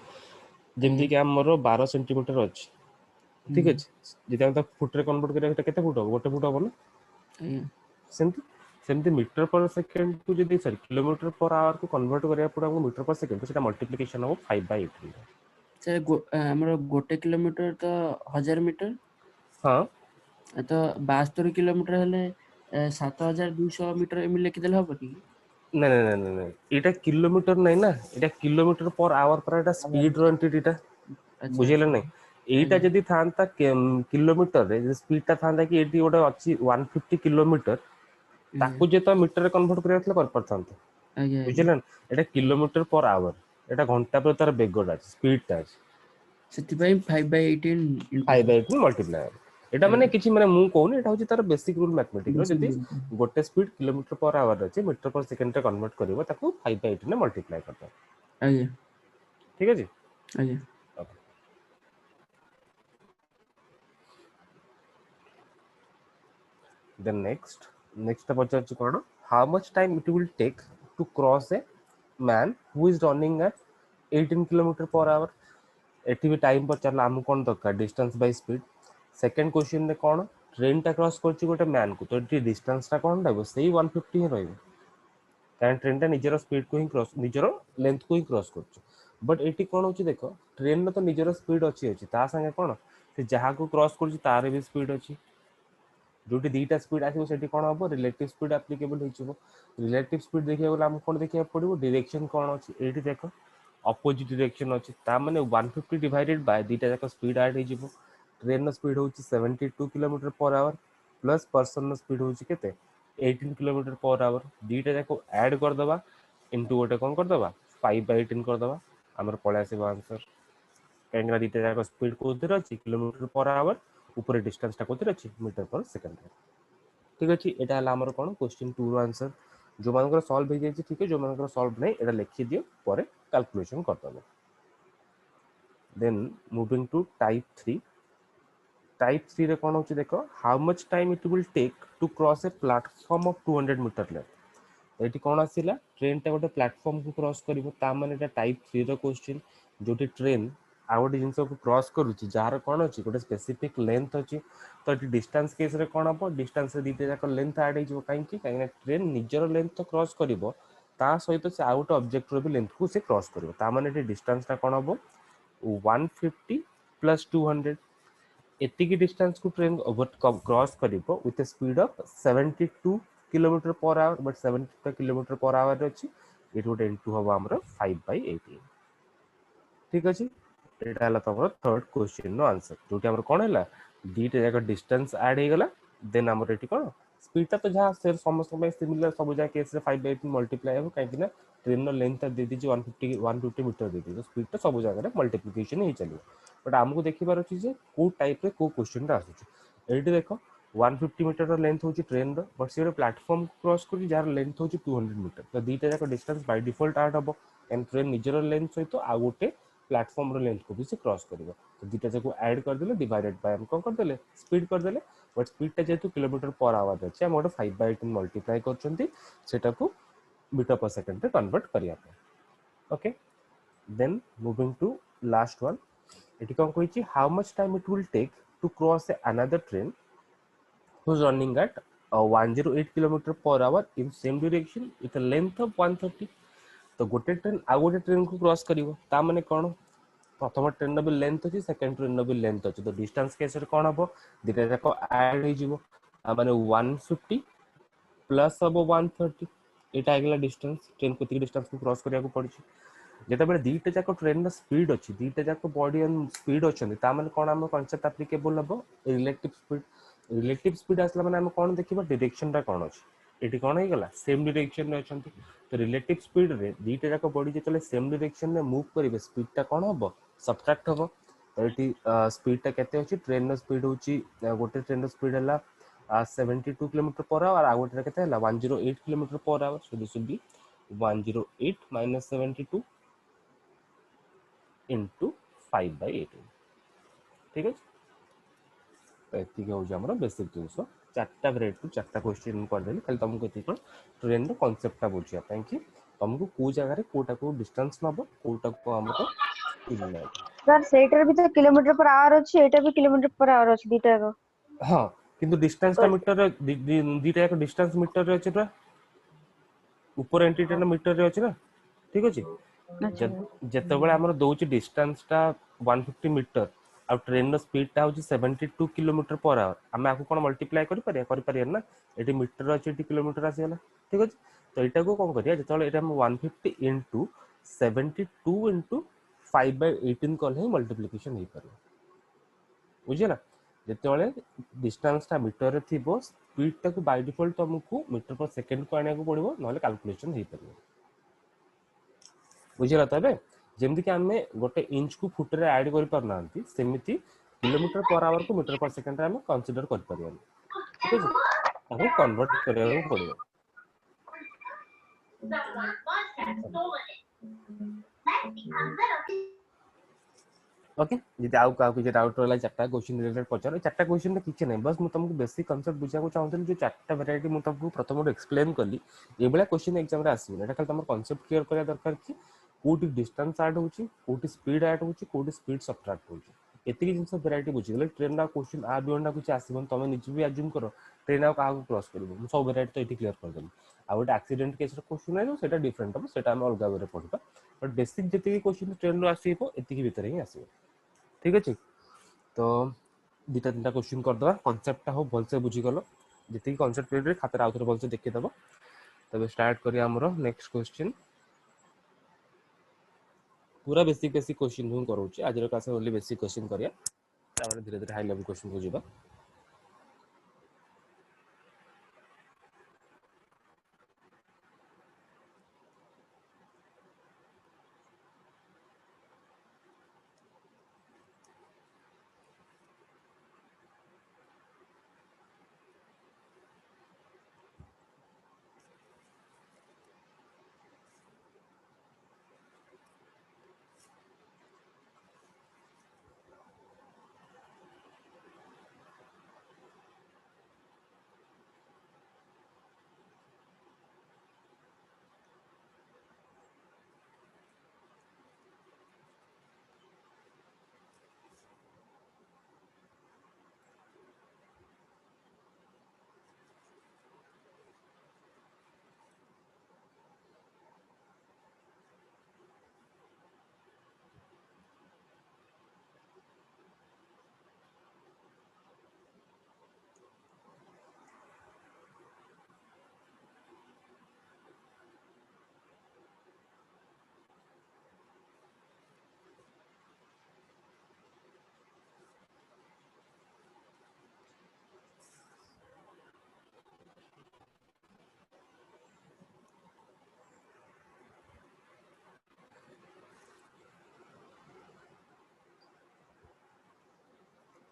जेमति आज्ञा कि हमरो 12 सेंटीमीटर अछि ठीक अछि जदि हम फुट रे कन्वर्ट करिया केते फुट हो गोटे फुट हो ना आज्ञा सेमती सेमती मीटर पर सेकंड को जदि सॉरी किलोमीटर पर आवर को कन्वर्ट करिया पड़ा हमको मीटर पर सेकंड तो सेटा मल्टीप्लिकेशन हो 5/18 सर हमरो गोटे किलोमीटर तो 1000 मीटर हां तो 72 किलोमीटर हले 7200 मीटर एमि लिखि देले हबो कि नहीं नहीं नहीं नहीं एटा किलोमीटर नहीं ना एटा किलोमीटर पर आवर पर एटा स्पीड रो एंटिटीटा अच्छा बुझिले अच्छा नहीं एटा आज्ञा जदि थांता किलोमीटर रे स्पीड ता थांता कि एटी गोटे अछि 150 किलोमीटर ताकू जे तो मीटर रे कन्वर्ट करिया कर परथांते आज्ञा आज्ञा बुझिले एटा किलोमीटर पर आवर एटा घंटा पर तार बेगडा स्पीड टा ସେଥିପାଇଁ 5/18 ଇଣ୍ଟୁ 5/18 मल्टीप्लाई एटा माने किछि माने मु कहूनी एटा होची तार बेसिक रूल मैथमेटिक्स रो जदि गोटे स्पीड किलोमीटर पर आवर अछि मीटर पर सेकंड रे कन्वर्ट करबो ताकू 5/18 ने मल्टीप्लाई करता ଆଜ୍ଞା ठीक अछि ଆଜ୍ଞା ओके देन नेक्स्ट पचार कोन how much time it will take to cross a man who is running at 18 kilometer per hour एटी भी टाइम पचार आम कौन दरकार distance by speed second question रे कौन ट्रेन टा क्रॉस करछि गोटे मैन को तो एटी डिस्टेंस टा कौन रहबो सेही 150 ही रहबो कारण ट्रेन टा निजर स्पीड को ही क्रॉस निजर लेंथ को ही क्रॉस करछि बट एटी कौन होछि देखो ट्रेन तो निजर स्पीड अछि ता संगे कौन से जहाँ को क्रॉस करछि तार भी स्पीड अछि जोटी दीटा स्पीड आसीबो सेठी कोन हबो रिलेटिव स्पीड एप्लीकेबल होइछबो रिलेटिव स्पीड देखिया बोला हम कोन देखिया पड़िबो डायरेक्शन कोन अछि एठी देखो अपोजिट डायरेक्शन अछि ता माने 150 डिवाइडेड बाय दीटा जाक स्पीड ऐड होइछबो ट्रेन स्पीड होछि 72 kilometre per our plus person speed होछि केते 18 किलोमीटर पर आवर दीटा जाक ऐड कर दबा इनटू गोटे कोन कर दबा 5/18 कर दबा हमर पळे आसीबो आंसर काहेकि दीटा जाक स्पीड कोथरे अछि किलोमीटर पर आवर ऊपर डिस्टेंस टा कोथरे अछि मीटर पर सेकंड ठीक अछि एटा हला हमर कोन क्वेश्चन 2 रो आंसर जो मानकर सॉल्व हो जाय ठीक है जो मानकर सॉल्व नहीं एटा लिखि दियो परे कैलकुलेशन कर दबो देन मूविंग टू टाइप 3 रे कोन होछि देखो how much time it will take to cross a platform of 200 metre length एटी कोन आसीला ट्रेन टा गोटे प्लेटफॉर्म को क्रॉस करिवो ता माने एटा टाइप 3 रो क्वेश्चन जोटी ट्रेन आ गोटे जिन को क्रॉस करुच्ची जार कौन अच्छी गोटे स्पेसिफिक लेंथ अच्छी तो ये डिस्टेंस केस रे कौन हम डिस्टेंस दीटा जाक लेंथ आड हो कहीं ट्रेन निजर लेंथ तो क्रॉस कर सहित से आउ गोटे ऑब्जेक्ट भी लेंथ को क्रॉस कर डिस्टेंस कौन हम 150 प्लस 200 एतिकी डिस्टेंस को ट्रेन क्रॉस कर with A speed of 72 kilometre per hour but 72 kilometre per our अच्छी ये गोटे इंटू हम आम 5/18 ठीक अच्छे यहाँ है तुम थर्ड क्वेश्चन आंसर जो कौन है दीटा जाक डिस्टेंस ऐड हो गला देन आमर ये कौन स्पीडटा तो जहाँ समस्त सिमिलर सब जगह केस 5/18 मल्टीप्लाई हो कहीं ट्रेन लेंथ दे दी 150 मीटर दे दी तो स्पीड सब जगह मल्टीप्लिकेशन ही चलो बट आमको देखिबार अच्छी जे को टाइप रे को क्वेश्चन आसूँ ये देख 150 मीटर लेंथ होची ट्रेन रो बट से प्लेटफॉर्म क्रॉस कर जार लेंथ होची 200 मीटर तो दीटा जाक डिस्टेंस बाय डिफॉल्ट ऐड हम एंड ट्रेन निजर लेंथ सहित आ गोटे प्लेटफॉर्म लेंथ को भी से क्रॉस कर तो दीटा जाक ऐड करदे डिवाइडेड बाय हम कौन करदे स्पीड करदे बट स्पीडटा जेहेतु किलोमीटर पर आवर अच्छे आम गोटे 5/18 मल्टीप्लाई कर मीटर पर सेकेंड कन्वर्ट करने okay then moving to last one ये कौन कही how much time it will take to cross another train who is running at 108 km per hour in same direction with a length of 130 तो गोटे train आ गोटे train को cross करिवो ता माने कोन प्रथम ट्रेन भी लेंथ अच्छी सेकेंड ट्रेन भी लेंथ अच्छी तो डिस्टेंस केस कौन हम दुटा जाक ऐड हो माने 150 प्लस हम 130 यहाँ आगला डिस्टेंस ट्रेन को डिस्टेंस को क्रॉस करने पड़ी जिते दीटा जाक ट्रेन स्पीड अच्छी दीटा जाक बॉडी स्पीड अच्छा मैंने कौन आम कनसेप्ट आप्लिकेबल हम रिलेटिव स्पीड आसला माने आम कौन देखा डायरेक्शन कौन अच्छी ये कौन होगा सेम डायरेक्शन में अच्छा तो रिलेटिव स्पीड रे दीटा जाक बॉडी जो सेम डायरेक्शन में मूव करेंगे स्पीडटा कौन हम सबट्रैक्ट हम तो ये स्पीडटा केते अच्छी ट्रेन स्पीड होची गोटे ट्रेन स्पीड है 72 किलोमीटर पर आवर आ गोटे केते 108 kilometre per hour so this will be 108 minus 72 into 5/18 ठीक है तो ये हूँ बेसिक जिनस चार्टा भेराइटी चार्टा क्वेश्चन करदेली खाली तुमको ये कौन ट्रेन कनसेप्टा बुझापी कि तुमको कौ जगह कोटा को डिस्टेंस नब कोटा को आमको स्पीड ना सर सेटर भी तो किलोमीटर पर आवर अछि एटा भी किलोमीटर पर आवर अछि दीटा को हाँ किंतु डिस्टेंसटा मीटर दीटा एक डिस्टेंस मीटर रे अछि पूरा ऊपर एंटिटी मीटर रे अछि ना ठीक अछि अच्छा जेतेबेले हमर दोछि डिस्टेंसटा 150 मीटर आ ट्रेन स्पीडटा होछि 72 किलोमीटर पर आवर आमे आको कोन मल्टीप्लाई करि परिया ना एटी मीटर अछि एटी किलोमीटर आसी गला ठीक अछि तो एटा को कोन करिया जेतेबेले एटा हम 150 इनटू 72 इनटू 5/18 कल ही मल्टीप्लिकेशन हो पारे बुझे ना जेतेबेले डिस्टेंसटा मीटर रे थिबो स्पीडटा को बाय डिफॉल्ट तुमको मीटर पर सेकंड को आनिया को पड़िबो नहले कैलकुलेशन हो पारे बुझिला तबे जेमति कि आमे गोटे इंच को फुट रे ऐड करि पार नांती सेमिति किलोमीटर पर आवर को मीटर पर सेकंड रे आमे कंसीडर कर परियन ठीक अछि ताको कन्वर्ट करिया को पड़िबो ओके जदि आउ का कुछ डाउट रहला चारटा क्वेश्चन रिलेटेड पचारो चारटा क्वेश्चन किछ नै बस मु तुमको बेसिक कांसेप्ट बुझा को चाहतली जो चारटा वैरायटी मु तुमको प्रथम एक्सप्लेन करली एबला क्वेश्चन एग्जाम रे आसी एटा खाली तुम कांसेप्ट क्लियर करिया दरकार कि कोटी डिस्टेंस ऐड होची कोटी स्पीड ऐड होची कोटी स्पीड सबट्रैक्ट होची एतिकी जिंस वैरायटी बुझी गेले ट्रेन रा क्वेश्चन आ बियंड कुछ आसीबन तमे निजे भी अज्यूम करो ट्रेन आ का क्रॉस करबो मु सब वैरायटी तो एटी क्लियर कर देली आ गोटे एक्सीडेंट केस रे क्वेश्चन आइलो सेटा डिफरेंट हम सेटा हम अलगा वे पढबा बट बेसिक जति क्वेश्चन ट्रेन रो आसीबो एतिकी भीतर ही आसीबो ठीक अच्छे तो दुटा तीन क्वेश्चन करदे कनसेप्टा हो भलसे बुझीगल जी कनसेप्ट खातर आउ थे भलसे देखीदेव तब स्टार्ट करिया नेक्स्ट क्वेश्चन पूरा बेसिक बेसिक क्वेश्चन हूँ करोची आज क्लास ओनली बेसिक क्वेश्चन करिया धीरे धीरे हाई लेवल क्वेश्चन को जीवा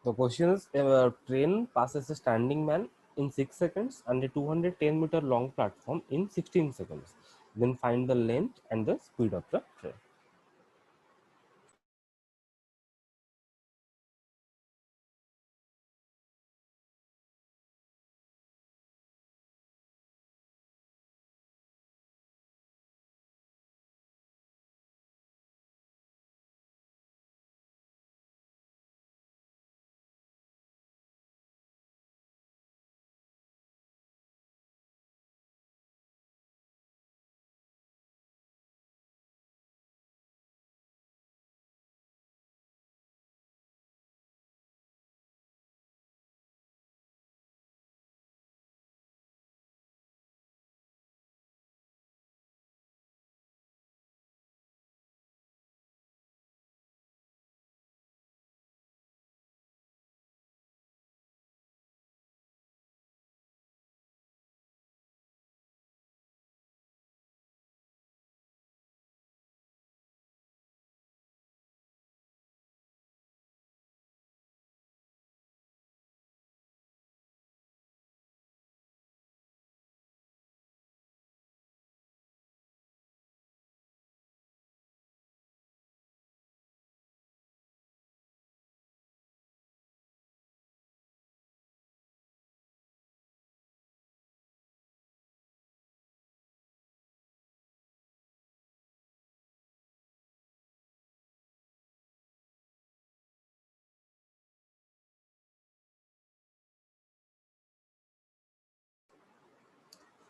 The question is, a train passes a standing man in 6 seconds and a 210-meter long platform in 16 seconds. Then find the length and the speed of the train.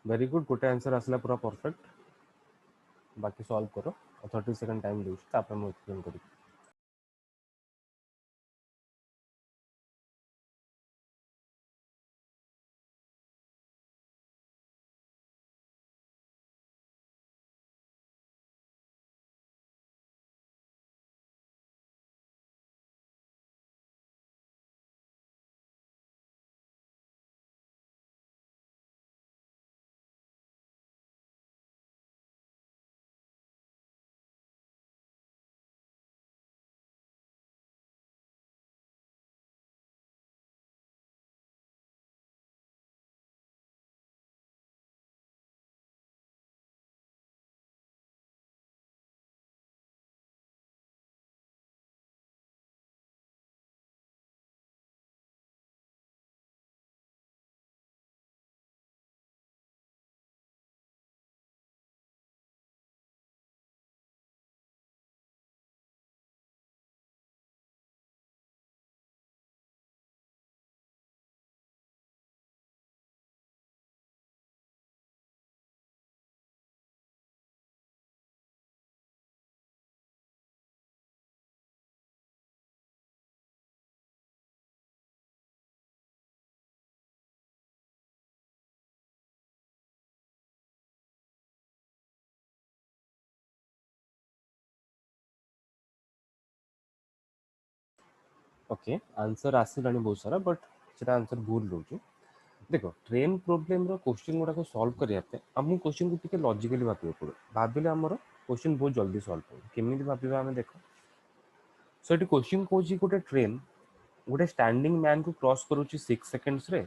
Very good. गोटे answer आसला पूरा perfect. बाकी solve करो. 30 second time दूँ तापर मैं explain करी. Okay answer आसिलानी बहुत सारा बट सेटा आंसर भूल रोची. देखो ट्रेन प्रोब्लेम रो क्वेश्चन गुडा को सॉल्व करिया पे हमु क्वेश्चन को टिके लॉजिकली भाबियो पड़ो. भाबिले हमरो क्वेश्चन बहुत जल्दी सॉल्व हो. केमिति भाबिबा हमें देखो. सो एटी क्वेश्चन कोची गोटे ट्रेन गोटे स्टैंडिंग मैन को क्रॉस करूची 6 सेकंड्स रे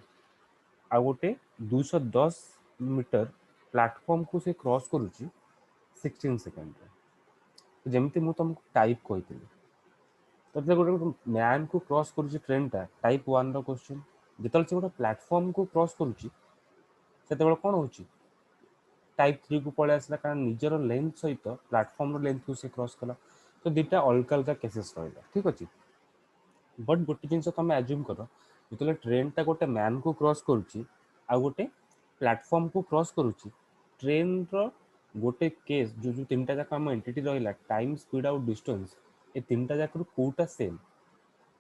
आ गोटे 210 मीटर प्लेटफॉर्म को से क्रॉस करूची 16 सेकंड रे. जेमिति मु तुमको टाइप कहितली तो गोटे मैन को क्रॉस करुच्ची ट्रेन टा टाइप 1 रो क्वेश्चन जितल से गोटे प्लेटफॉर्म को क्रॉस करुच्ची सेते कौन होची टाइप 3 को पळे आसला कारण निजर लेंथ सहित प्लेटफॉर्म रो लेंथ को से क्रॉस कला. तो दुटा अलग अलग केसेस रहला. ठीक अछि बट गोटे जिनस तुम एज्यूम कर जो ट्रेन टा गोटे मैन को क्रॉस करुच्ची आ गोटे प्लेटफॉर्म को क्रॉस करुच्ची ट्रेन रो गोटे केस जो जो तीनटा जाक हम एंटिटी रहिला टाइम स्पीड आउट डिस्टेंस ए तीनटा जाक कोटा सेम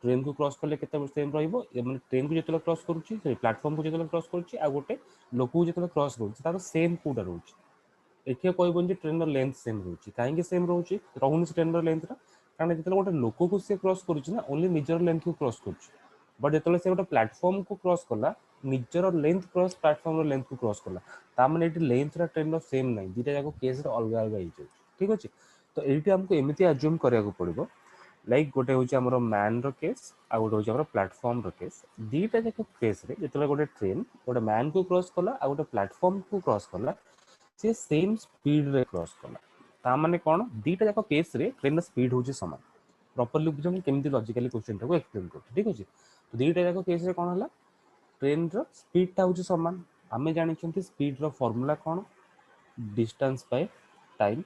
ट्रेन को क्रॉस कले केते सेम रहइबो माने ट्रेन को जेतले क्रॉस करुच्ची से प्लेटफॉर्म को जेतले क्रॉस करुच्ची आ गोटे लोक को जेतले क्रॉस करुच्ची तार सेम कोटा रहउची. एठिया कहबोन जे ट्रेन रो लेंथ सेम रहउची. काहे के सेम रहउची रहउनी ट्रेन रो लेंथ रा कारण जेतले गोटे लोक को से क्रॉस करुच्ची ना ओनली निजर लेंथ को क्रॉस करुच्ची बट जेतले से गोटे प्लेटफॉर्म को क्रॉस कला निजर लेंथ क्रॉस प्लेटफॉर्म रो लेंथ को क्रॉस कला ता माने एठी लेंथ रा ट्रेन रो सेम नाही. दिटा जाको केस रो अलग अलग हिजो. ठीक अछि तो एठी हमको एमिति एज्यूम करिया को पड़िबो लाइक गोटे हूँ आमर मैन रेस आ गोटे हूँ आमर प्लाटफर्म रेस दीटा जाक केस जो गोटे ट्रेन गोटे मैन को क्रॉस कला आ गोटे प्लाटफर्म को क्रॉस कला सी सेम स्पीड रे क्रॉस कला ता माने कौन दीटा जाक केस रे ट्रेन स्पीड हूँ सामान प्रॉपर्ली बुझे केमती लॉजिकली क्वेश्चन टाको एक्सप्लेन कर ठीक अच्छे तो दीटा जाक केस रे कौन है ट्रेन रो स्पीड टा हूँ सामान आम जानी स्पीड रो फॉर्मूला कौन डिस्टेंस बाय टाइम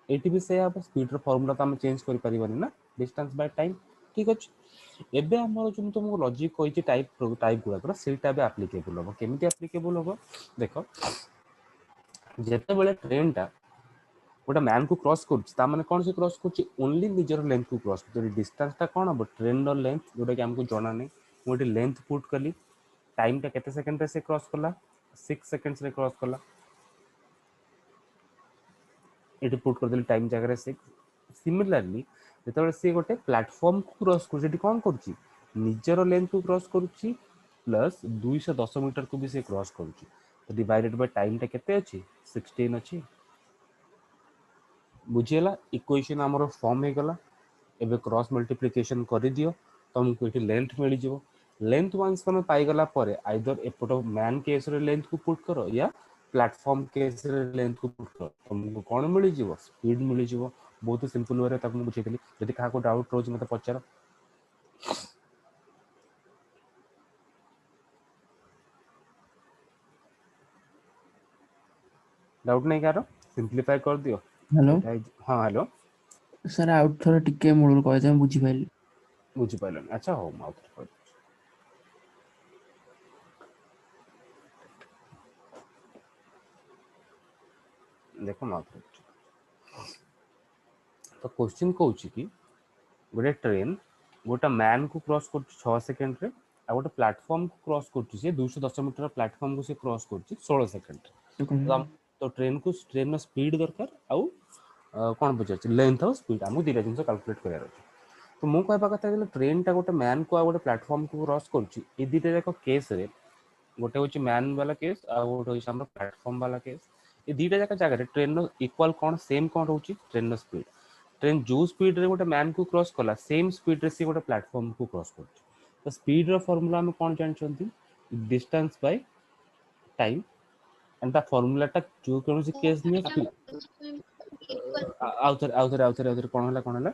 एटी भी से हम स्पीड रो फार्मूला तो हम चेंज करि परिबनी ना डिस्टेंस बाय टाइम ठीक अछि एबे हमर जो तुमको लॉजिक कहै छै टाइप गुडा सेटा भी एप्लीकेबल हो केमिति एप्लीकेबल हो देखो जेते बेले ट्रेन टा गोटे मैन को क्रॉस कर माने कौन से क्रॉस कर ओनली निजर लेंथ को क्रॉस कर डिस्टेंस टा कौन हम ट्रेन रो लेंथ जोटा कि हमको जाना नहीं गोटे लेंथ पुट कली टाइम टा केते सेकंड रे से क्रॉस करला 6 सेकंड्स रे क्रॉस करला ये पुट कर देली टाइम जगह 6 सिमिलरली जो सी गोटे प्लाटफर्म को क्रॉस कर कौन कर निजर लेंथ को क्रॉस करुच्ची प्लस 210 मीटर को भी से क्रॉस करुच्ची तो डिवाइडेड बाय टाइम टा केते अछि 16 अछि बुझियला इक्वेशन हमरो फॉर्म हे गला एबे क्रॉस मल्टीप्लिकेशन कर दियो तुमको ये लेंथ मिल जिवो लेंथ वंस तुम पाई गला परे आइदर एपटो मैन केस रे लेंथ को पुट करो या प्लेटफॉर्म केस रे लेंथ को पुट करो तुमको कौन मिल जिवो स्पीड मिल जिवो बहुत सिंपल वे तक मुझे बुझेइली यदि का डाउट रोज मत पचार डाउट नहीं कार सिंपलीफाई कर दियो हेलो हाँ हेलो सर आउट थोड़ा टिके मूल कह दे बुझी पाइली बुझी पाइलन अच्छा हो माउथ कर देखो माउथ तो क्वेश्चन कहूँ कि गोटे ट्रेन गोटे मैन को क्रॉस कर 6 सेकंड रे आ गोटे प्लेटफॉर्म को क्रॉस कर 210 मीटर प्लेटफॉर्म को से क्रॉस कर 16 सेकंड तो ट्रेन स्पीड दरकार आउ कौन पचार लेंथ और स्पीड आमको दुटा जिन कैलकुलेट करार अच्छे तो मुझे कहवा कथा ट्रेन टा गोटे मैन को आ गोटे प्लेटफॉर्म को क्रॉस कर दुटा जाक केस रे गोटे हूँ मैन वाला केस आ गोटे हूँ प्लेटफॉर्म वाला केस ये दुटा जाक जगह ट्रेन इक्वाल कौन सेम कौन रोचे ट्रेन स्पीड ट्रेन जो स्पीड रे गोटे मैन को क्रॉस कला सेम स्पीड रे सी गोटे प्लेटफॉर्म को क्रॉस कर तो स्पीड रो फार्मूला हम कौन जानछंती distance by time and the formula टा जो कौन सी केस नहीं स्पीड आउथर कौन हला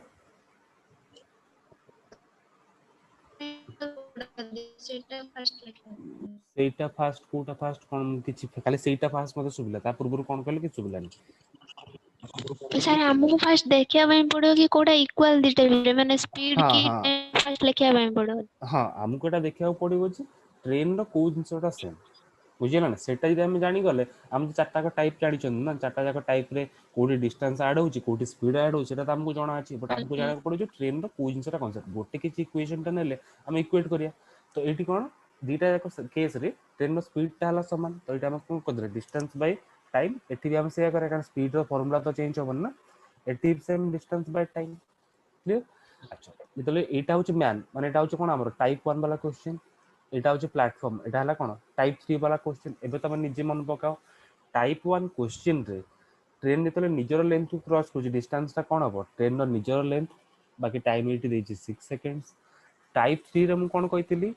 सेटा फास्ट कोटा फास्ट कौन किछि खाली सेटा फास्ट मते सुबिला ता पूर्व कौन कहले कि सुबिलानी सर हमको फास्ट देखिया ପାଇଁ ପଡିବ କି କୋଉଟା ଇକ୍ୱାଲ ଦିଟା ଭିତରେ ମାନେ ସ୍ପିड हाँ କି हाँ फास्ट लेखिया ପାଇଁ ପଡିବ हाँ आमको एटा देखिया पड़िबो जे ट्रेन रो को जिंसटा सेम बुझिला ना सेटा जदि हम जानि गले हम चारटा का टाइप जानि छन ना चारटा जाक टाइप रे कोडी डिस्टेंस ऐड होची कोडी स्पीड ऐड होची सेटा त हमको जाना अछि बट हमको जाना पड़ो जे ट्रेन रो को जिंसटा कांसेप्ट गोटे किछि इक्वेशन ता नेले हम इक्वेट करिया तो एटी कोन दीटा जाक केस रे ट्रेन रो स्पीड ता हला समान तो एटा हम कोन कर डिस्टेंस बाय टाइम एटी भी हम से करे कारण स्पीड रो फार्मूला तो चेंज होबन ना eighty same distance by time clear अच्छा जेतले एटा होची मैन माने एटा होची कोन हमर टाइप 1 वाला क्वेश्चन एटा होची प्लेटफॉर्म एटा हला कोन टाइप 3 वाला क्वेश्चन एबे तमे निजे मन पकाओ टाइप 1 क्वेश्चन रे ट्रेन जेतले निजर लेंथ को क्रॉस कर डिस्टेंस ता कोन हो ट्रेन रो निजर लेंथ बाकी टाइम एटी देची 6 सेकंड्स टाइप 3 रे मु कोन कहितली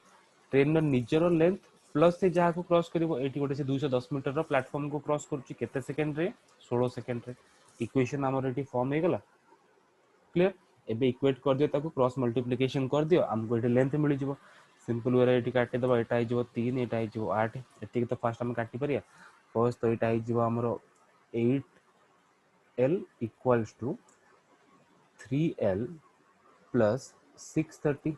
ट्रेन रो निजर लेंथ प्लस से जहा को क्रॉस करिवो एटी गोटे से 210 मीटर रो प्लेटफॉर्म को क्रॉस करची केते सेकंड रे 16 सेकंड रे इक्वेशन हमर एटी फॉर्म हे गला क्लियर एबे इक्वेट कर दियो ताको क्रॉस मल्टीप्लिकेशन कर दियो हमको एटी लेंथ मिल जिवो सिंपल वे एटी काटे दबा एटा आइ जिवो 3 एटा आइ जिवो 8 एटी तो फास्ट हम काटी परिया फर्स्ट तो एटा आइ जिवो हमरो 8l equals to 3l plus 630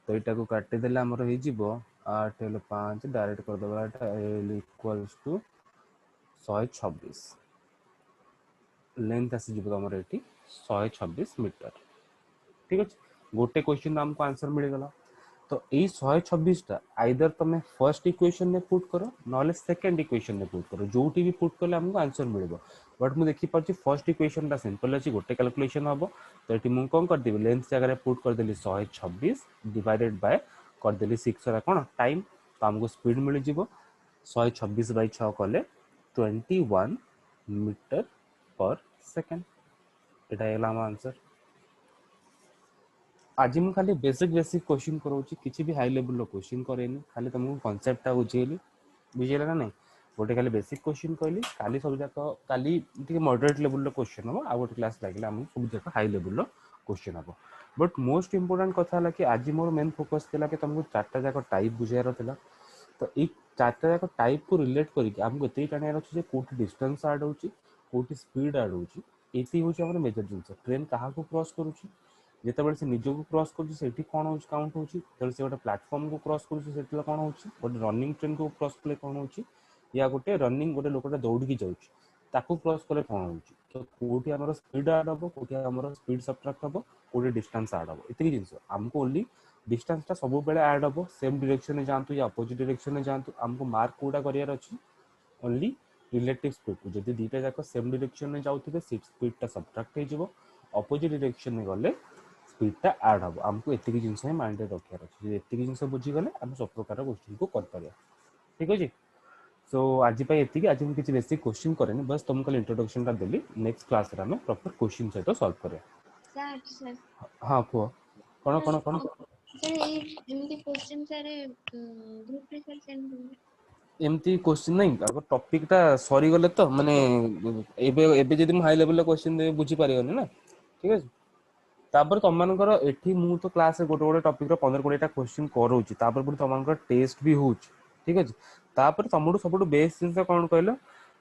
तो एटा को काटे देले हमरो हे जिवो 8l 5 डायरेक्ट कर दबा एटा l इक्वल्स टू 126 लेंथ आसी जिवो हमरो एटी 126 मीटर ठीक अछि गोटे क्वेश्चन हमको आंसर मिल गला तो यही 126 टा आइदर तुम फर्स्ट इक्वेशन में पुट करो नॉले सेकंड इक्वेशन में पुट करो जोटी भी पुट करले हमको आंसर मिलबो बट मु देखि पाछि फर्स्ट इक्वेशन टा सिंपल अछि गोटे कैलकुलेशन हबो तो एटी मु कोन कर देबे लेंथ जगह रे पुट कर देली 126 डिवाइडेड बाय कर देली 6 रा कोन टाइम तो हमको स्पीड मिल जिवो 126 बाय 6 कले 21 मीटर पर सेकंड एटा एला हम आंसर आज मैं खाली बेसिक बेसिक क्वेश्चन कराऊँ किसी भी हाई लेवल रो क्वेश्चन करेनी खाली तुमको कॉन्सेप्टटा बुझेली बुझेला ना नहीं गोटे खाली बेसिक क्वेश्चन कहली काली सब जाक काली टिके मॉडरेट लेवल रो क्वेश्चन हम आ गोटे क्लास लागले हम सब जाक हाई लेवल रो क्वेश्चन हम बट मोस्ट इंपोर्टेंट कथा है कि आज मोर मेन फोकस थिला कि तुमको चारटा जाक टाइप बुझार थिला तो ये चारटा जाक टाइप को रिलेट करके आमको एत जानार अच्छे जे कोठी डिस्टेंस ऐड होची कोठी स्पीड ऐड होची एती होची हमर मेजर जिंस ट्रेन कहा को क्रॉस करूची जितेबाला से निज को क्रॉस कर कौन हो काउंट हो से गोटे प्लाटफर्म को क्रॉस कर कौन हो गोटे रनिंग ट्रेन को क्रॉस कले कौन हो या गोटे रनिंग गोटे लोकटा दौड़ी जाऊँगी ताकू क्रॉस कले कौन हो तो कौटी आम स्पीड ऐड हम कौटी आम स्पीड सब्ट्राक्ट हम कौटी डिस्टेंस ऐड हम एतिक जिन आमको ओनली डिस्टेंसटा सब बेले ऐड हम सेम डायरेक्शन में जातु या अपोजिट डायरेक्शन में जातु आमको मार्क कोटा करार अच्छी ओनली रिलेटिव स्पीड को जब दीटा जाक सेम डायरेक्शन में जाऊे स्पीडटा सब्ट्राक्ट हो अपोजिट डायरेक्शन में गले स्पीडटा ऐड हम आमको एतिक जिन माइंड रखार अच्छे एतिक जिन बुझीगले आम सब प्रकार क्वेश्चन को कर ठीक अच्छे सो आज आज मुझे किसी बेसिक क्वेश्चन करें बस तुमको इंट्रोडक्शन टा देली नेक्स्ट क्लास रे हमें प्रॉपर क्वेश्चन सहित सॉल्व करें सर सर हाँ कह कौन कौन कौन सर एमती क्वेश्चन सर ग्रुप रे सर सेंड कर एमती क्वेश्चन नहीं अगर टॉपिक टा सरी गले तो माने एबे एबे जदी हम हाई लेवल रे क्वेश्चन दे बुझी पारियोनी ना ठीक है तापर तुमମାନଙ୍କର एठी मु तो क्लास रे गोटे गोटे टॉपिक रो 15 20 टा क्वेश्चन करूची तापर पुनी तुमମାନଙ୍କର टेस्ट भी होउची ठीक अछि तापर तमडू सबडू बेस जिंस कोन कहलो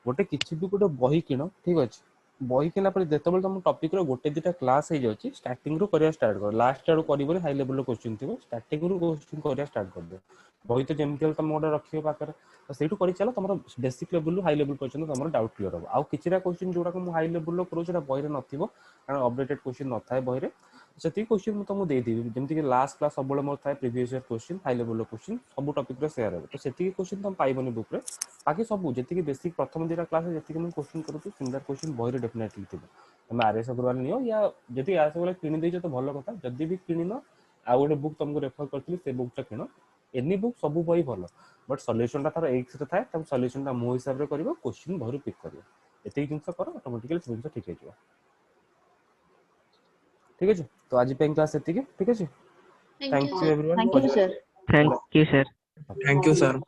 गोटे किछि भी गोटे बही किनो ठीक अछि बही किना पर जेतेबेल तुम टॉपिक रो गोटे दिटा क्लास हे जाउची स्टार्टिंग रो करिया स्टार्ट कर लास्ट आडू करिबो हाई लेवल रो क्वेश्चन थिबो स्टार्टिंग रो क्वेश्चन करिया स्टार्ट कर दे बही तो जेमतिल तुम गोटे रखियो पाकर तो सेटू करि चलो तुमरो बेसिक लेवल रो हाई लेवल क्वेश्चन तुमरो डाउट क्लियर हो आ किछिरा क्वेश्चन जोडा को मु हाई लेवल रो करू सेटा बही रे नथिबो कारण अपडेटेड क्वेश्चन न थाए बही रे से क्वेश्चन मुझे तुमको देदेवी जमीक लास्ट क्लास सब मोर था previous year question high level question सब टॉपिक शेयर हो तो से क्वेश्चन तुम पाइबनी बुक रे बाकी सब जी बेसिक प्रथम दुटा क्लास जी मुझे क्वेश्चन करूँ सिमिलर क्वेश्चन बही रे डेफिनेटली थी तुम आर एस अग्रवाल नियो या जब आर एस अग्रवाल किणी तो भल कथा जदि भी किण आ गोटे बुक तुमको रेफर करी से बुकटा किण एनी बुक सब बही भल बट सल्यूशन तार एक्स रे थाए तब सल्यूशन मो हिसाब से कर क्वेश्चन बही पिक कर एत जिन कर ऑटोमेटिकली जिन ठीक है ठीक है तो आज क्लास एति ठीक है thank you everyone thank you sir thank you sir thank you sir